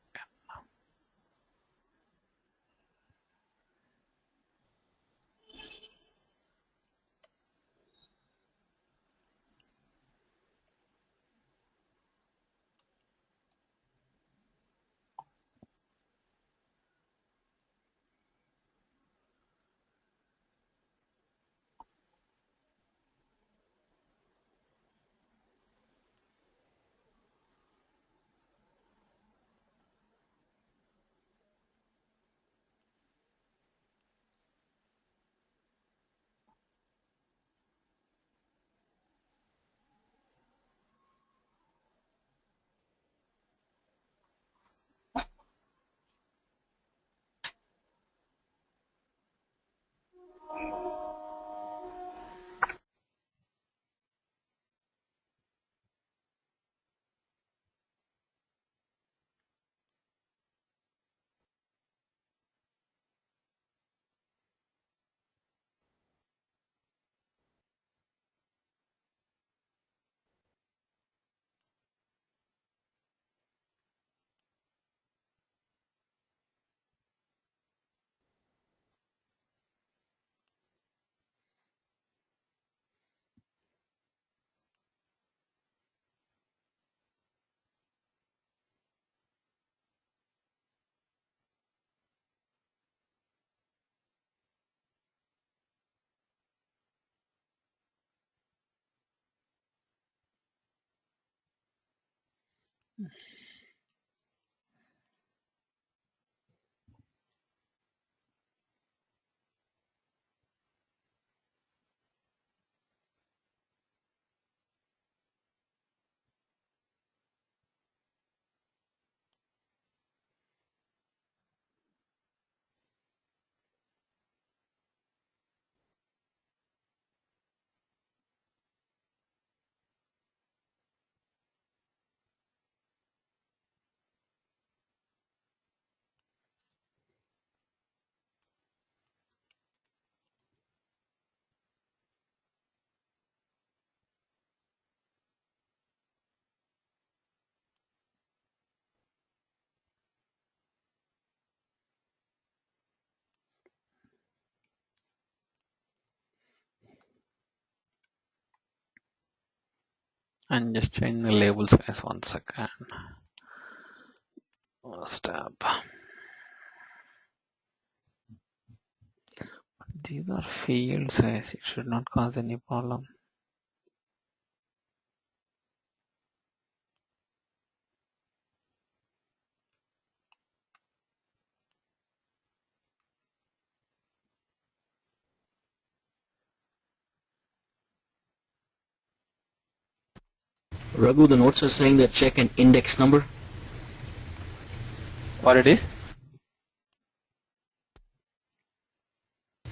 And just change the labels as 1 second. First tab. These are field size. It should not cause any problem. Raghu, the notes are saying that check an index number. What it is?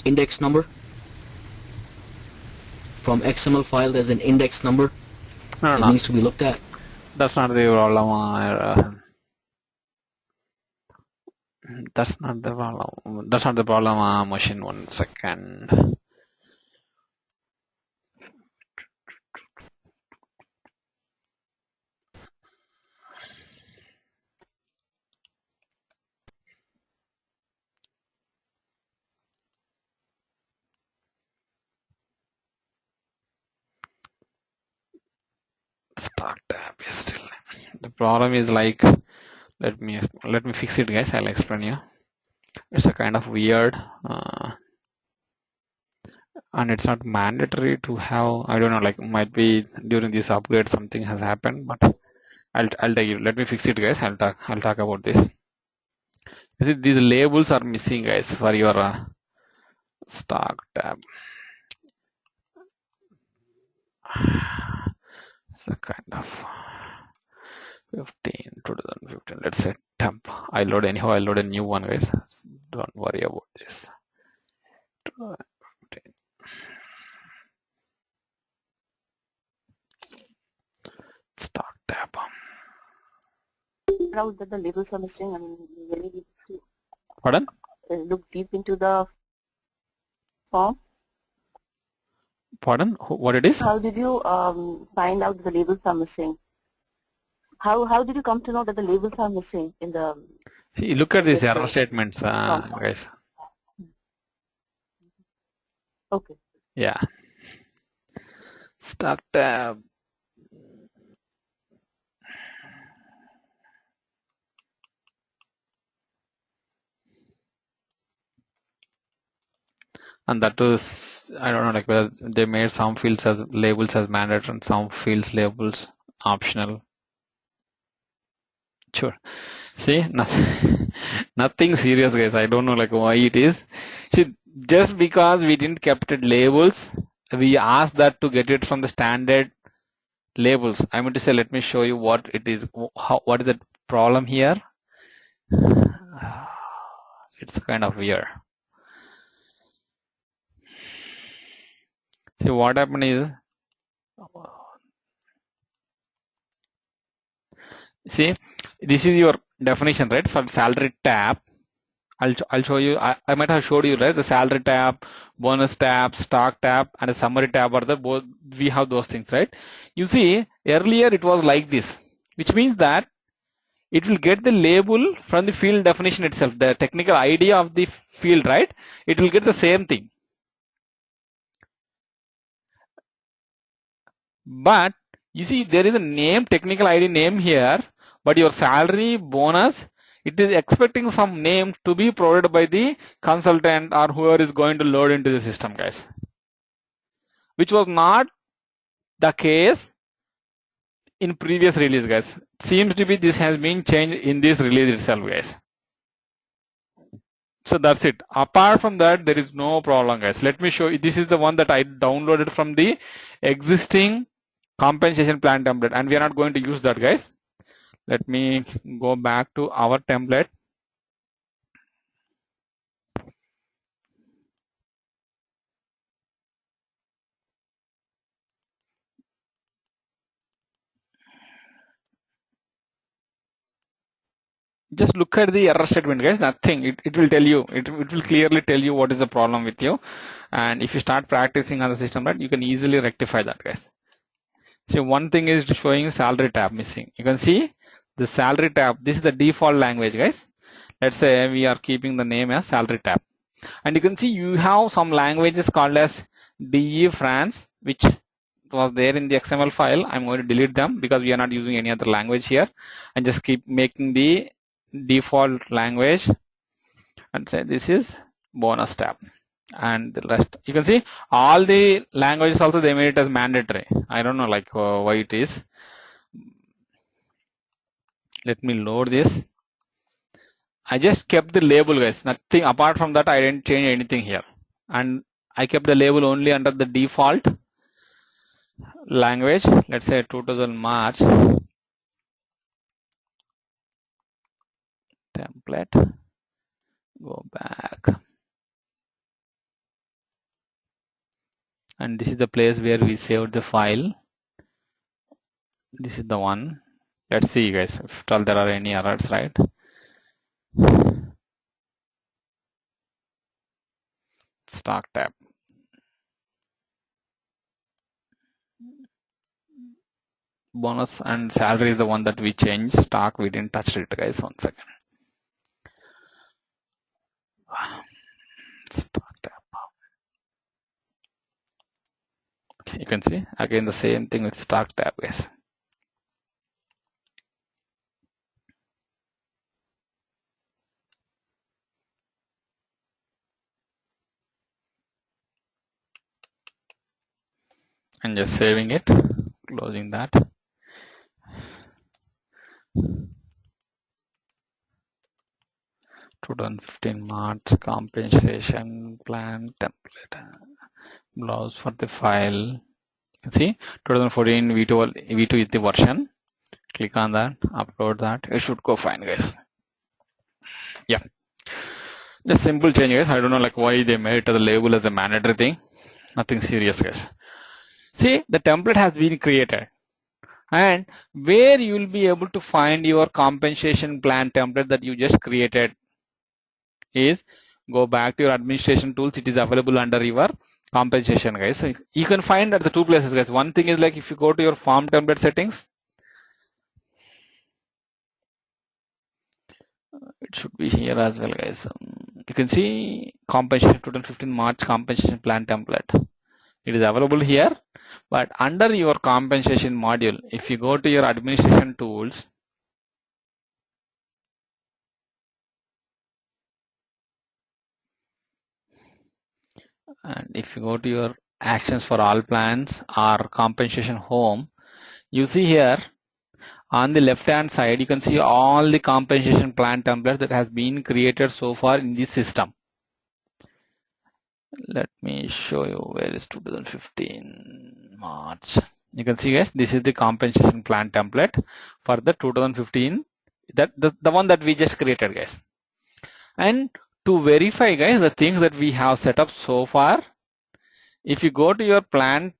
Index number. From XML file, there's an index number No, that needs to be looked at. That's not the problem. That's not the problem. That's not the problem. Machine. 1 second. Start tab is still. The problem is like Let me fix it, guys. I'll explain you. It's a kind of weird, and it's not mandatory to have. I don't know. Like might be during this upgrade something has happened, but I'll tell you. Let me fix it, guys. I'll talk about this. You see, these labels are missing, guys, for your stock tab. It's a kind of 2015. Let's say temp. I'll load a new one, guys. Don't worry about this. Stock tab. Out that the labels are missing. I mean, you really need to Pardon? look deep into the form. Pardon? What it is? How did you find out the labels are missing? How did you come to know that the labels are missing in the? See, look at these error statements, guys. Okay. Yeah. Stock tab. And that is, I don't know, like whether they made some fields as labels as mandatory and some fields labels optional. Sure. See, nothing serious, guys. I don't know like why it is. See, just because we didn't kept it labels, we asked that to get it from the standard labels. I mean to say, let me show you what it is. What is the problem here? It's kind of weird. See, what happened is, see, this is your definition, right? For salary tab, I'll show you. I might have showed you, right? The salary tab, bonus tab, stock tab, and a summary tab are the both. We have those things, right? You see, earlier it was like this, which means that it will get the label from the field definition itself, the technical ID of the field, right? It will get the same thing. But you see, there is a name, technical ID name here, but your salary, bonus, it is expecting some name to be provided by the consultant or whoever is going to load into the system, guys. Which was not the case in previous release, guys. Seems to be this has been changed in this release itself, guys. So that's it. Apart from that, there is no problem, guys. Let me show you. This is the one that I downloaded from the existing compensation plan template, and we are not going to use that, guys. Let me go back to our template. Just look at the error statement, guys. Nothing. It will tell you. It will clearly tell you what is the problem with you. And if you start practicing on the system, right, you can easily rectify that, guys. So one thing is showing salary tab missing. You can see the salary tab. This is the default language, guys. Let's say we are keeping the name as salary tab. And you can see you have some languages called as DE France, which was there in the XML file. I'm going to delete them because we are not using any other language here, and just keep making the default language and say this is bonus tab. And the rest, you can see all the languages also they made it as mandatory. I don't know like why it is. Let me load this. I just kept the label, guys. Nothing apart from that. I didn't change anything here, and I kept the label only under the default language. Let's say 2000 March template. Go back, and this is the place where we saved the file. This is the one. Let's see, guys, if at all there are any errors, right? Stock tab. Bonus and salary is the one that we changed. Stock, we didn't touch it, guys. 1 second. Stock tab. Okay, you can see again the same thing with stock tab, guys. and just saving it, closing that. March compensation plan template. Browse for the file. You can see 2014 V2 is the version. Click on that, upload that. It should go fine, guys. Yeah. Just simple change, guys. I don't know like why they made the label as a mandatory thing. Nothing serious, guys. See, the template has been created. And where you will be able to find your compensation plan template that you just created is go back to your administration tools. It is available under your compensation, guys. So you can find at the two places, guys. One thing is like if you go to your form template settings, it should be here as well, guys. You can see compensation 2015 March compensation plan template. It is available here, but under your compensation module, if you go to your administration tools, and if you go to your actions for all plans or compensation home, you see here on the left hand side, you can see all the compensation plan templates that has been created so far in this system. Let me show you where is 2015 March. You can see, guys, this is the compensation plan template for the 2015, that the one that we just created, guys. And to verify, guys, the things that we have set up so far, if you go to your plan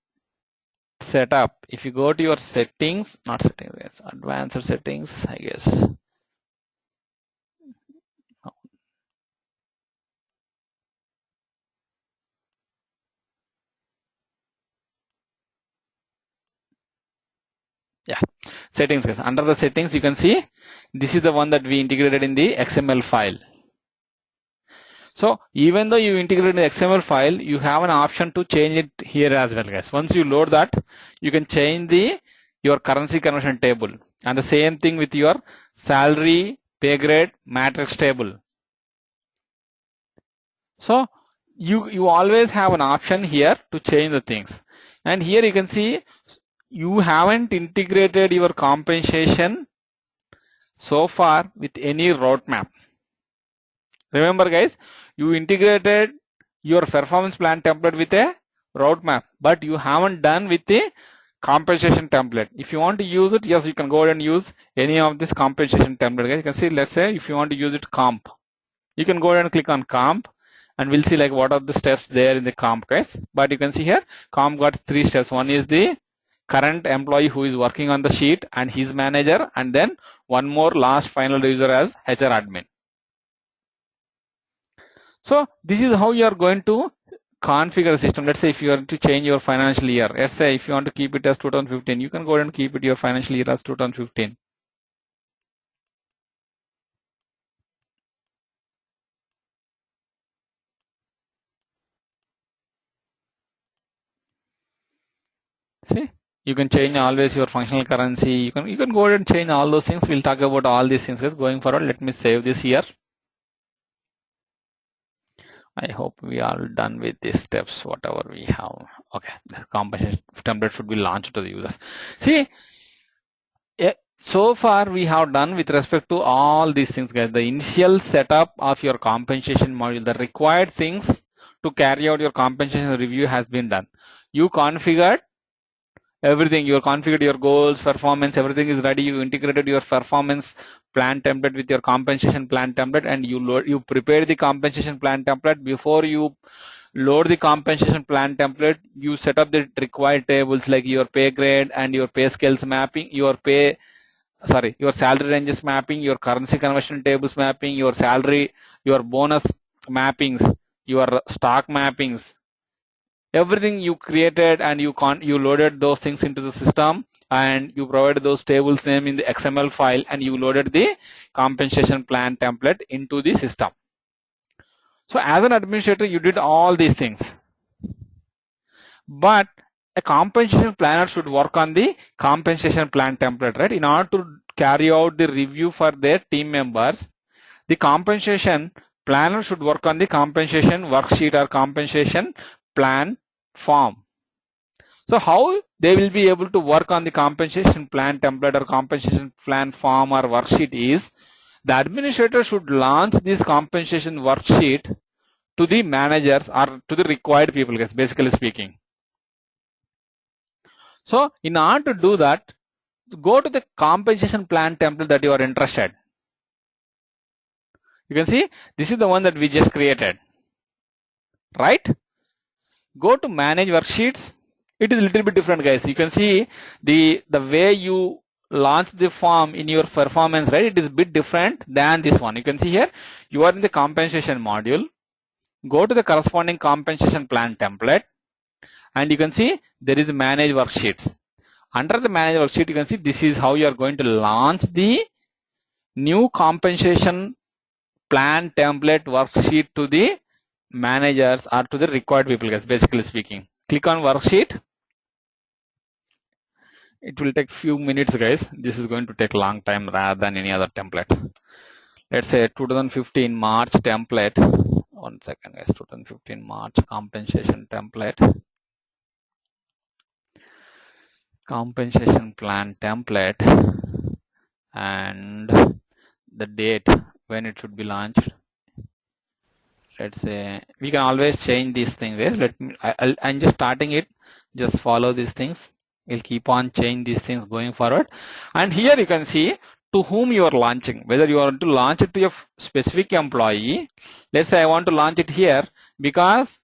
setup, if you go to your settings, not settings, guys, advanced settings, I guess. Yeah, settings, guys. Under the settings, you can see this is the one that we integrated in the XML file. So even though you integrated the XML file, you have an option to change it here as well, guys. Once you load that, you can change your currency conversion table, and the same thing with your salary, pay grade, matrix table. So you always have an option here to change the things. And here you can see you haven't integrated your compensation so far with any roadmap. Remember, guys, you integrated your performance plan template with a roadmap, but you haven't done with the compensation template. If you want to use it, yes, you can go ahead and use any of this compensation template, guys. You can see, let's say if you want to use it comp, you can go ahead and click on comp, and we'll see like what are the steps there in the comp, guys. But you can see here comp got 3 steps. One is the current employee who is working on the sheet and his manager, and then one more last final user as HR admin. So this is how you are going to configure the system. Let's say if you are to change your financial year, let's say if you want to keep it as 2015, you can go ahead and keep it your financial year as 2015. See, you can change always your functional currency. You can go ahead and change all those things. We'll talk about all these things going forward. Let me save this here. I hope we are done with these steps, whatever we have. Okay, the compensation template should be launched to the users. See, so far we have done with respect to all these things, guys. The initial setup of your compensation module, the required things to carry out your compensation review has been done. You configured everything. You configured your goals, performance, everything is ready. You integrated your performance plan template with your compensation plan template, and you prepared the compensation plan template. Before you load the compensation plan template, you set up the required tables like your pay grade and your pay scales mapping, your salary ranges mapping, your currency conversion tables mapping, your salary, your bonus mappings, your stock mappings. Everything you created, and you loaded those things into the system, and you provided those tables name in the XML file, and you loaded the compensation plan template into the system. So as an administrator, you did all these things, but a compensation planner should work on the compensation plan template, right? In order to carry out the review for their team members, the compensation planner should work on the compensation worksheet or compensation plan form. So how they will be able to work on the compensation plan template or compensation plan form or worksheet is the administrator should launch this compensation worksheet to the managers or to the required people, guys, basically speaking. So in order to do that, go to the compensation plan template that you are interested. You can see this is the one that we just created, right? Go to manage worksheets. It is a little bit different, guys. You can see the way you launch the form in your performance, right? It is a bit different than this one. You can see here you are in the compensation module. Go to the corresponding compensation plan template, and you can see there is manage worksheets. Under the manage worksheet, you can see this is how you are going to launch the new compensation plan template worksheet to the managers or to the required people, guys, basically speaking. Click on worksheet. It will take few minutes, guys. This is going to take a long time rather than any other template. Let's say 2015 March template. One second, guys. 2015 March compensation template. Compensation plan template and the date when it should be launched. Let's say we can always change these things. I'm just starting it. Just follow these things. We'll keep on changing these things going forward. And here you can see to whom you are launching, whether you want to launch it to a specific employee. Let's say I want to launch it here because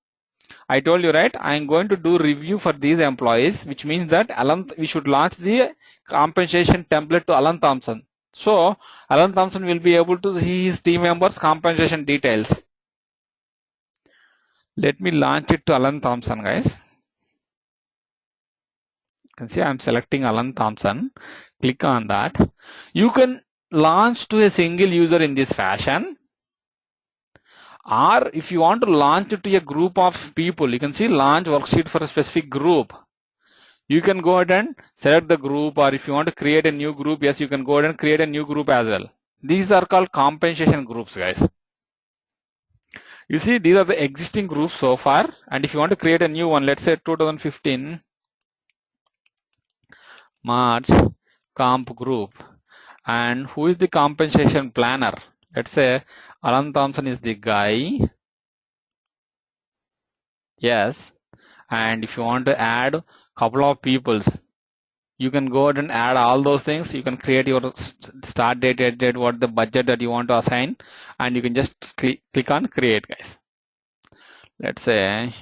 I told you, right, I'm going to do review for these employees, which means that we should launch the compensation template to Alan Thompson. So Alan Thompson will be able to see his team members' compensation details. Let me launch it to Alan Thompson, guys. You can see I'm selecting Alan Thompson. Click on that. You can launch to a single user in this fashion. Or if you want to launch it to a group of people, you can see launch worksheet for a specific group. You can go ahead and select the group, or if you want to create a new group, yes, you can go ahead and create a new group as well. These are called compensation groups, guys. You see, these are the existing groups so far, and if you want to create a new one, let's say 2015 March comp group, and who is the compensation planner? Let's say Alan Thompson is the guy. Yes, and if you want to add a couple of people, you can go ahead and add all those things. You can create your start date, end date, what the budget that you want to assign, and you can just click on create, guys. Let's say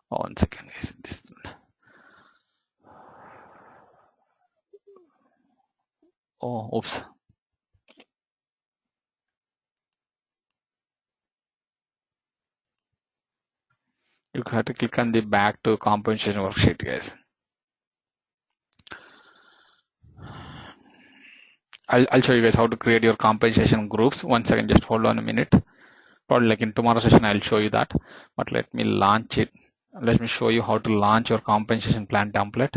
one second, guys. Oh, oops. You have to click on the back to compensation worksheet, guys. I'll show you guys how to create your compensation groups. 1 second, just hold on a minute. Probably like in tomorrow's session, I'll show you that. But let me launch it. Let me show you how to launch your compensation plan template.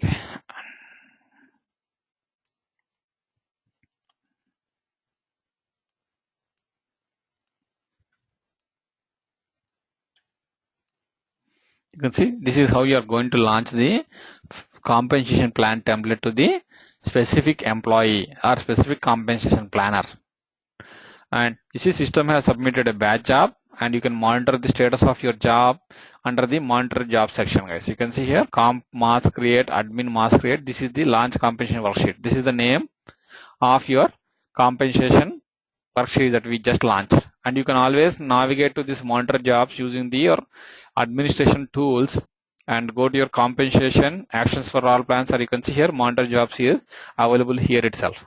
Okay. You can see this is how you are going to launch the compensation plan template to the specific employee or specific compensation planner. And you see system has submitted a batch job, and you can monitor the status of your job under the monitor job section, guys. You can see here comp mass create, admin mass create. This is the launch compensation worksheet. This is the name of your compensation worksheet that we just launched. And you can always navigate to this monitor jobs using your administration tools and go to your compensation actions for all plans, or you can see here monitor jobs is available here itself.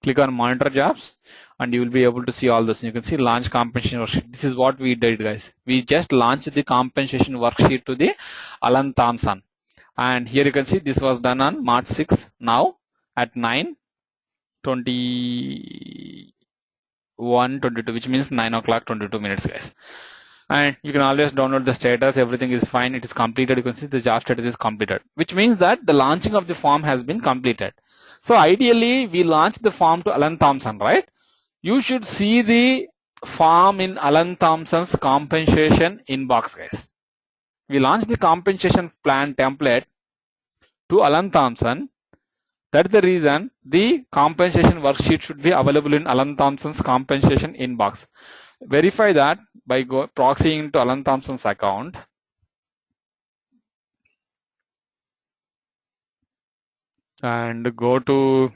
Click on monitor jobs and you will be able to see all this. You can see launch compensation worksheet. This is what we did, guys. We just launched the compensation worksheet to the Alan Thompson, and here you can see this was done on March 6th now at 9:21:22, which means 9 o'clock 22 minutes, guys. And you can always download the status, everything is fine, it is completed. You can see the job status is completed, which means that the launching of the form has been completed. So ideally we launch the form to Alan Thompson, right? You should see the form in Alan Thompson's compensation inbox, guys. We launched the compensation plan template to Alan Thompson. That's the reason the compensation worksheet should be available in Alan Thompson's compensation inbox. Verify that by proxying to Alan Thompson's account. And go to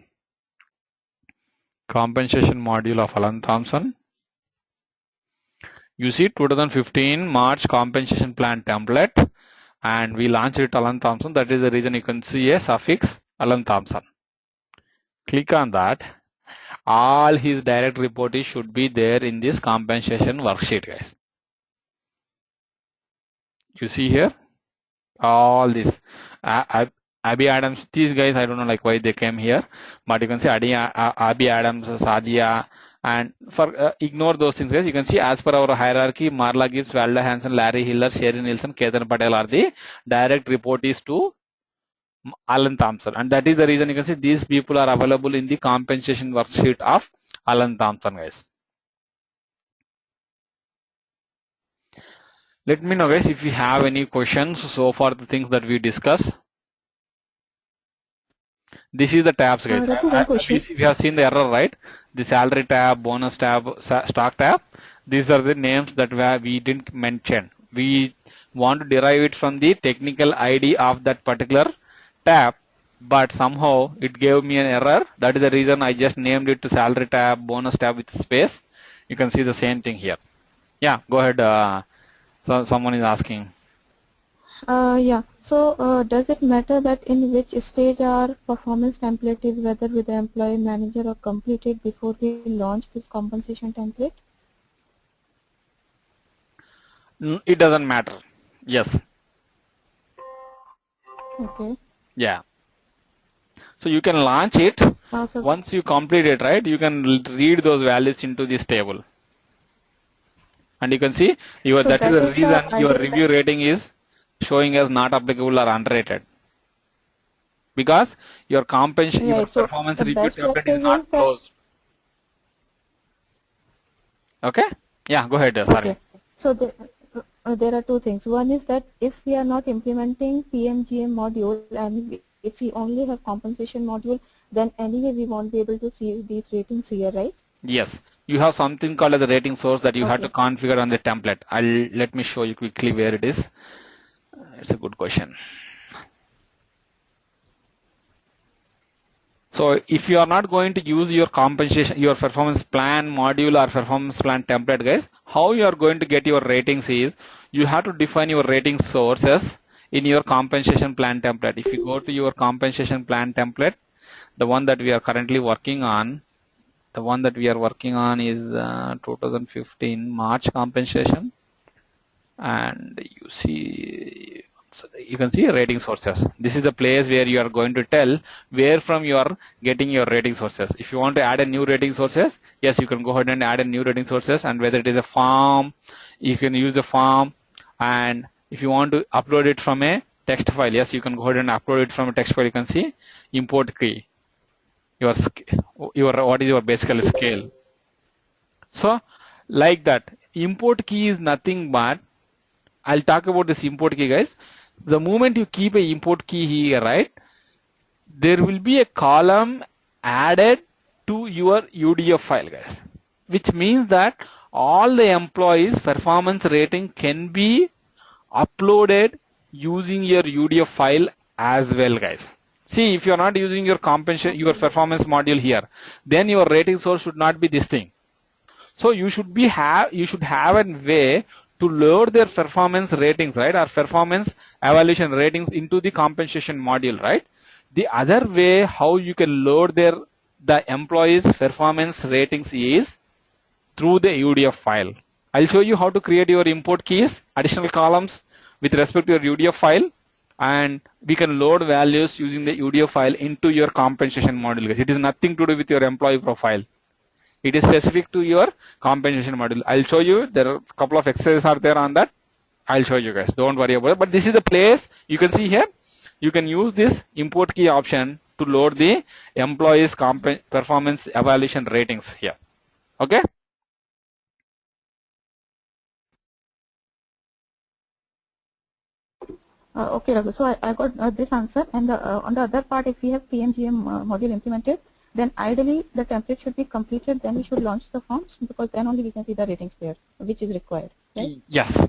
compensation module of Alan Thompson. You see 2015 March compensation plan template, and we launched it Alan Thompson. That is the reason you can see a suffix Alan Thompson. Click on that. All his direct reportees should be there in this compensation worksheet, guys. You see here all this. Abby Adams, these guys, I don't know like why they came here, but you can see Abby Adams, Sadia, and for ignore those things, guys. You can see as per our hierarchy, Marla Gibbs, Valda Hansen, Larry Hiller, Sherry Nielsen, Ketan Patel are the direct reportees to Alan Thompson, and that is the reason you can see these people are available in the compensation worksheet of Alan Thompson, guys. Let me know, guys, if you have any questions so far the things that we discussed. This is the tabs, guys. We have seen the error, right? The salary tab, bonus tab, stock tab. These are the names that we didn't mention. We want to derive it from the technical ID of that particular tab, but somehow it gave me an error. That is the reason I just named it to salary tab, bonus tab with space. You can see the same thing here. Yeah, go ahead. So someone is asking. Yeah. So does it matter that in which stage our performance template is, whether with the employee, manager, or completed before we launch this compensation template? It doesn't matter. Yes. Okay. Yeah. So you can launch it. So once you complete it, right, you can read those values into this table. And you can see that is the reason your review rating is showing as not applicable or unrated. Because your compensation, your performance review template is not closed. Okay? Yeah, go ahead. Sorry. Okay. So there are two things. One is that if we are not implementing PMGM module and if we only have compensation module, then anyway we won't be able to see these ratings here, right? Yes. You have something called as a rating source that you have to configure on the template. Let me show you quickly where it is. It's a good question. So if you are not going to use your compensation, your performance plan module or performance plan template, guys, how you are going to get your ratings is you have to define your rating sources in your compensation plan template. If you go to your compensation plan template, the one that we are currently working on, is 2015 March compensation, and you can see rating sources. This is the place where you are going to tell where from you are getting your rating sources. If you want to add a new rating sources, yes, you can go ahead and add a new rating sources, and whether it is a form, you can use the form. And if you want to upload it from a text file, yes, you can go ahead and upload it from a text file. You can see import key, what is your basic scale. So like that, import key is nothing but, I'll talk about this import key, guys. The moment you keep a import key here, right, there will be a column added to your UDF file, guys, which means that all the employees' performance rating can be uploaded using your UDF file as well, guys. See, if you are not using your performance module here, then your rating source should not be this thing. So you should have a way to load their performance ratings, right, or performance evaluation ratings into the compensation module, right? The other way how you can load the employees' performance ratings is through the UDF file. I'll show you how to create your import keys, additional columns with respect to your UDF file, and we can load values using the UDF file into your compensation module, guys. It is nothing to do with your employee profile. It is specific to your compensation module. I'll show you. There are a couple of exercises are there on that. I'll show you guys. Don't worry about it. But this is the place you can see here. You can use this import key option to load the employees performance evaluation ratings here. Okay. Okay, Raghu. So I got this answer. And on the other part, if we have PMGM module implemented, then ideally the template should be completed. Then we should launch the forms, because then only we can see the ratings there, which is required. Right? Yes.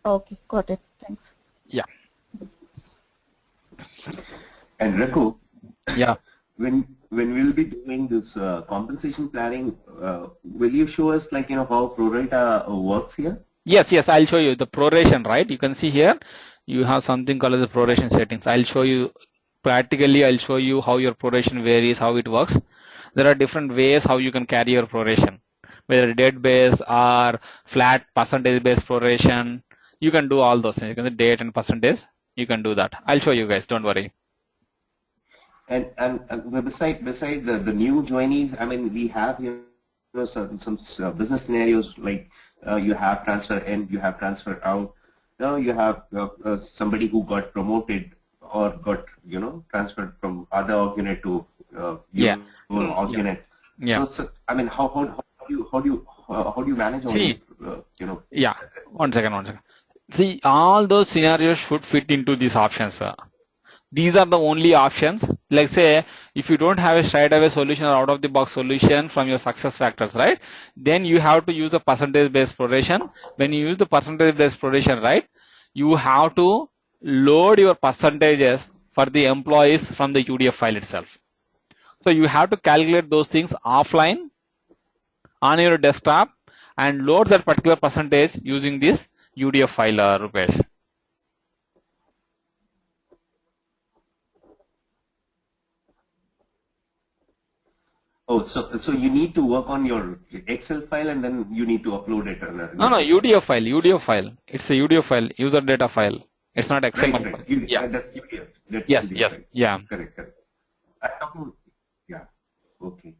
Okay, got it. Thanks. Yeah. And Raghu, yeah, when we'll be doing this compensation planning, will you show us like how prorata works here? Yes, I'll show you the proration, right? You can see here you have something called as the proration settings. I'll show you practically. I'll show you how your proration varies, how it works. There are different ways how you can carry your proration, whether date based or flat percentage based proration. You can do all those things. You can say date and percentage. You can do that. I'll show you guys. Don't worry. And beside the new joinees, I mean, we have some business scenarios like you have transfer in, you have transfer out. Now you have somebody who got promoted or got transferred from other org unit to your org unit. Yeah. So I mean, how do you manage all this? Yeah. One second. See, all those scenarios should fit into these options. These are the only options. Like say, if you don't have a straight away solution or out of the box solution from your success factors, right? Then you have to use the percentage based proration. When you use the percentage based proration, right? You have to load your percentages for the employees from the UDF file itself. So you have to calculate those things offline on your desktop and load that particular percentage using this UDF file, Rupesh. Oh, so you need to work on your Excel file and then you need to upload it. No, UDF file. It's a UDF file, user data file. It's not XML. Right. Yeah, that's UDF. That's UDF. Yeah. Correct. I'm talking. Yeah. Okay.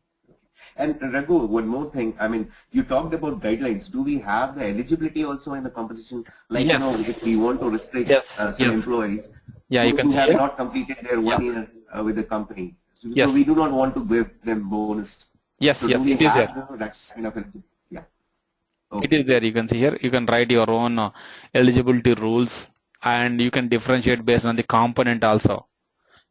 And Raghu, one more thing. I mean, you talked about guidelines. Do we have the eligibility also in the composition? Like, if we want to restrict some employees who have not completed their 1 year with the company. So we do not want to give them bonus. Yes, so it is there. That kind of eligibility? Yeah. Okay. It is there. You can see here. You can write your own eligibility rules, and you can differentiate based on the component also.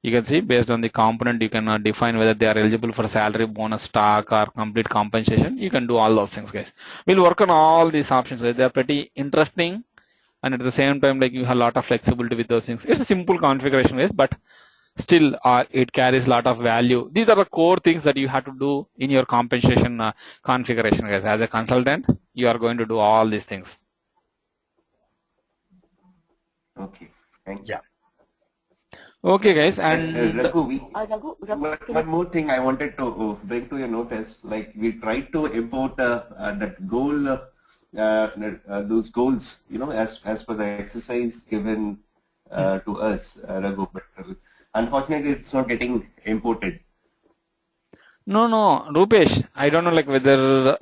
You can see based on the component, you can define whether they are eligible for salary, bonus, stock, or complete compensation. You can do all those things, guys. We'll work on all these options, guys. They are pretty interesting, and at the same time, like you have a lot of flexibility with those things. It's a simple configuration, guys, but still it carries a lot of value. These are the core things that you have to do in your compensation configuration, guys. As a consultant, you are going to do all these things. Okay. Thank you. Yeah. Okay, guys, and Raghu, one more thing I wanted to bring to your notice. Like we tried to import that goal, those goals, as per the exercise given to us, Raghu. But unfortunately, it's not getting imported. No, Rupesh. I don't know, like whether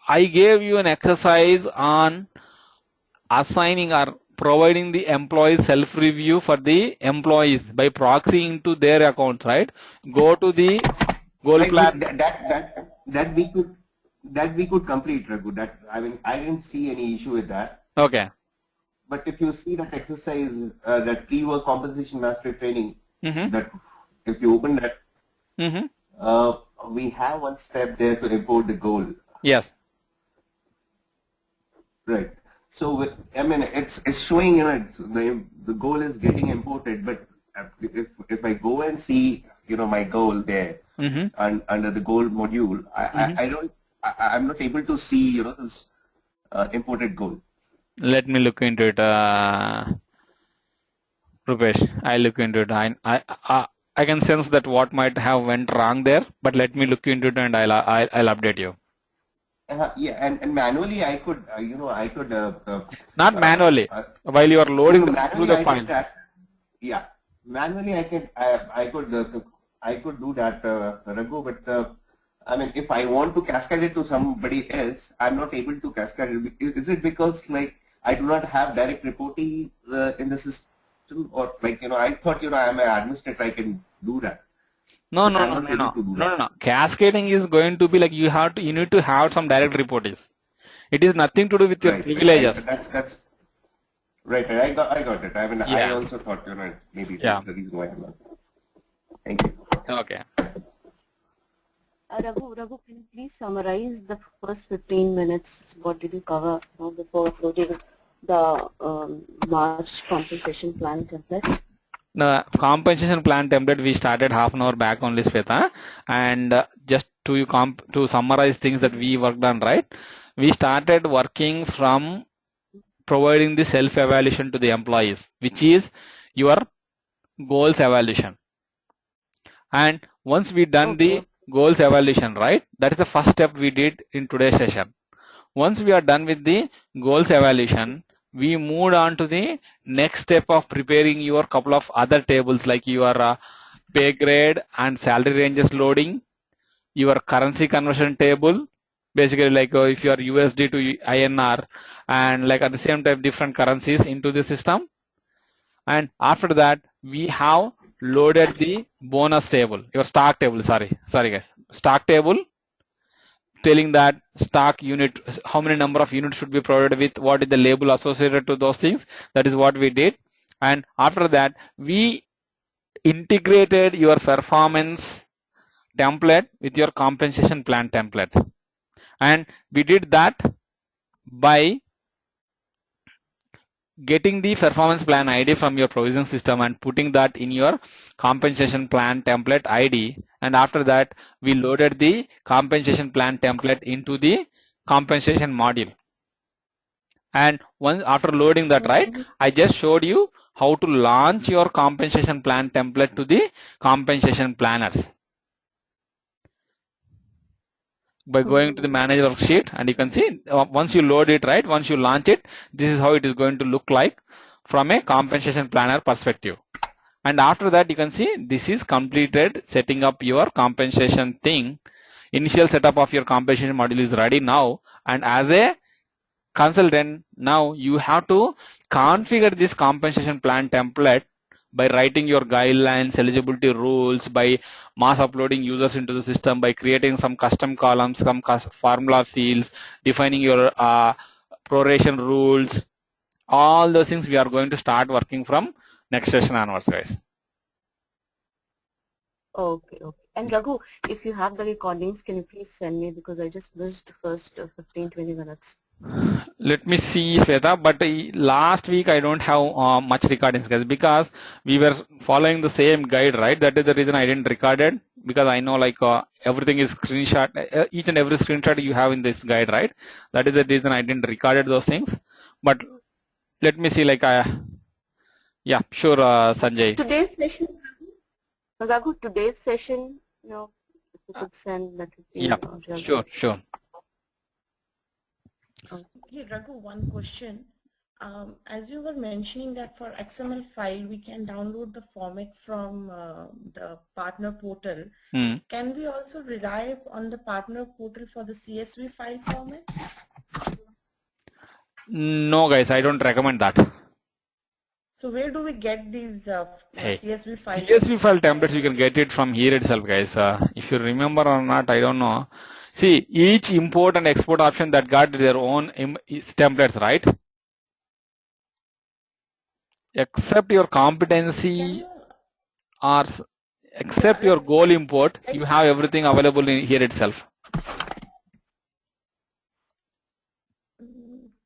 I gave you an exercise on assigning or providing the employee self-review for the employees by proxying to their accounts, right? Go to the goal plan. That we could complete, Raghu. That I mean, I didn't see any issue with that. Okay. But if you see that exercise, that pre-work compensation mastery training, that if you open that, we have one step there to import the goal. Yes. Right. So I mean, it's showing the goal is getting imported, but if I go and see my goal there and under the goal module, I'm not able to see this imported goal. Let me look into it, Rupesh. I'll look into it. I can sense that what might have went wrong there, but let me look into it and I'll update you. Yeah, and manually I could, not manually, while you are loading through the file. Yeah, manually I could I could do that, Raghu, but I mean, if I want to cascade it to somebody else, I'm not able to cascade it. Is it because like I do not have direct reporting in the system, or like I thought I'm an administrator, I can do that. No, no. Cascading is going to be like you need to have some direct reportings. It is nothing to do with your privileges. That's right. I got it. I mean, I also thought maybe that's the reason why I'm not. Thank you. Okay. Raghu, can you please summarize the first 15 minutes? What did you cover before uploading the March compensation plan template? The compensation plan template we started half an hour back only, Shweta, and just to summarize things that we worked on, right? We started working from providing the self-evaluation to the employees, which is your goals evaluation. And once we done the goals evaluation, right, that is the first step we did in today's session. Once we are done with the goals evaluation, we moved on to the next step of preparing your couple of other tables like your pay grade and salary ranges loading, your currency conversion table, basically like if you are USD to INR, and like at the same time different currencies into the system. And after that, we have loaded the bonus table, your stock table, sorry guys, stock table, telling that stock unit, how many number of units should be provided with, what is the label associated to those things. That is what we did. And after that, we integrated your performance template with your compensation plan template. And we did that by getting the performance plan ID from your provision system and putting that in your compensation plan template ID. And after that, we loaded the compensation plan template into the compensation module. And once after loading that, right, I just showed you how to launch your compensation plan template to the compensation planners by going to the manager worksheet, and you can see once you load it, right, once you launch it, this is how it is going to look like from a compensation planner perspective. And after that, you can see this is completed setting up your compensation thing. Initial setup of your compensation module is ready now, and as a consultant, now you have to configure this compensation plan template by writing your guidelines, eligibility rules, by mass uploading users into the system, by creating some custom columns, some formula fields, defining your proration rules. All those things we are going to start working from next session onwards, guys. Okay. And Raghu, if you have the recordings, can you please send me, because I just missed the first 15-20 minutes. Let me see, Shweta, but last week I don't have much recordings, guys, because we were following the same guide, right? That is the reason I didn't record it, because I know like everything is screenshot, each and every screenshot you have in this guide, right? That is the reason I didn't record those things. But let me see, like yeah, sure, Sanjay. Today's session, Raghu, today's session, if you could send that. Yeah, sure. Okay, Raghu, one question. As you were mentioning that for XML file, we can download the format from the partner portal. Can we also rely on the partner portal for the CSV file formats? No, guys, I don't recommend that. So where do we get these CSV files? CSV file templates, you can get it from here itself, guys. If you remember or not, I don't know. See, each import and export option that got their own templates, right? Except your competency or except your goal import, you have everything available in here itself.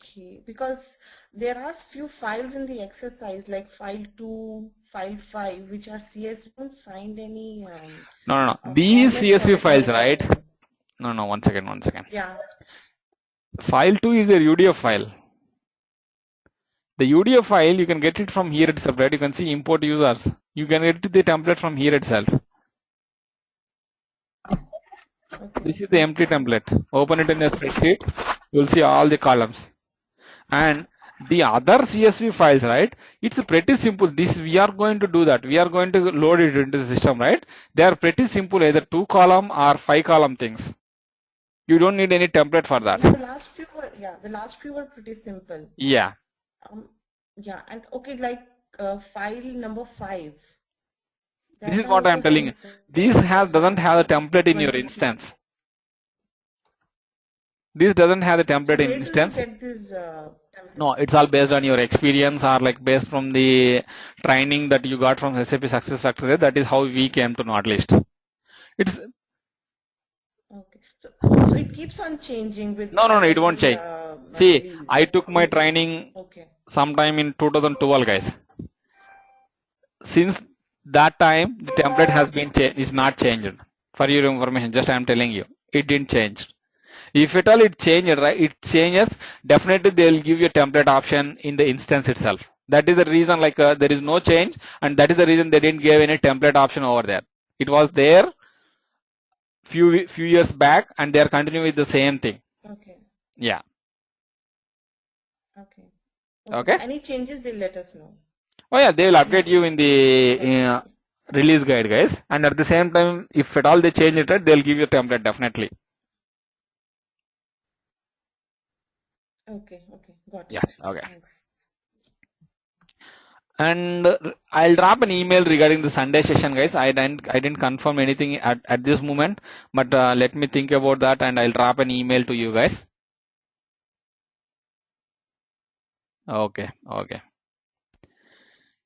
Okay, because there are few files in the exercise like file 2, file 5, which are CSV. Don't find any. No. These CSV files, right? No, one second. Yeah. File 2 is a UDF file. The UDF file, you can get it from here itself, right? You can see import users. You can get the template from here itself. Okay. This is the empty template. Open it in a spreadsheet. You will see all the columns. And The other CSV files, right? It's pretty simple. This we are going to do that. We are going to load it into the system, right? They are pretty simple, either 2-column or 5-column things. You don't need any template for that. Yeah, the last few were pretty simple. Yeah. Yeah, and okay, like file number 5. This is what I am telling you. This doesn't have a template in your instance. This doesn't have the template in instance. Where did you get this No, it's all based on your experience or like based from the training that you got from SAP SuccessFactors. That is how we came to Nodlist. It's okay. So it keeps on changing with. No, it won't change. See, I took my training sometime in 2012, guys. Since that time, the template has been is not changed. For your information, just I am telling you, it didn't change. If at all it changes, right? It changes. Definitely, they will give you a template option in the instance itself. That is the reason, like there is no change, and that is the reason they didn't give any template option over there. It was there few years back, and they are continuing with the same thing. Okay. Yeah. Okay. Any changes, they'll let us know. Oh yeah, they will update you in the release guide, guys. And at the same time, if at all they change it, right, they'll give you a template definitely. Okay, got it. Yeah, okay. Thanks. And I'll drop an email regarding the Sunday session, guys. I didn't confirm anything at this moment, but let me think about that, and I'll drop an email to you guys. Okay.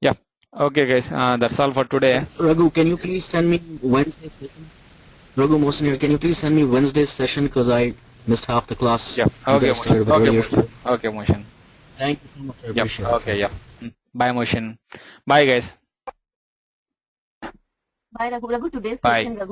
Yeah. Okay, guys. That's all for today. Raghu, can you please send me Wednesday session? Raghu Mohsen here. Can you please send me Wednesday's session because I missed half the class. Yeah. Okay, Mohsen. Thank you so much. I appreciate it. Okay, yeah. Bye, Mohsen. Bye, guys. Bye, Raghu. Today's Bye. session, Raghu.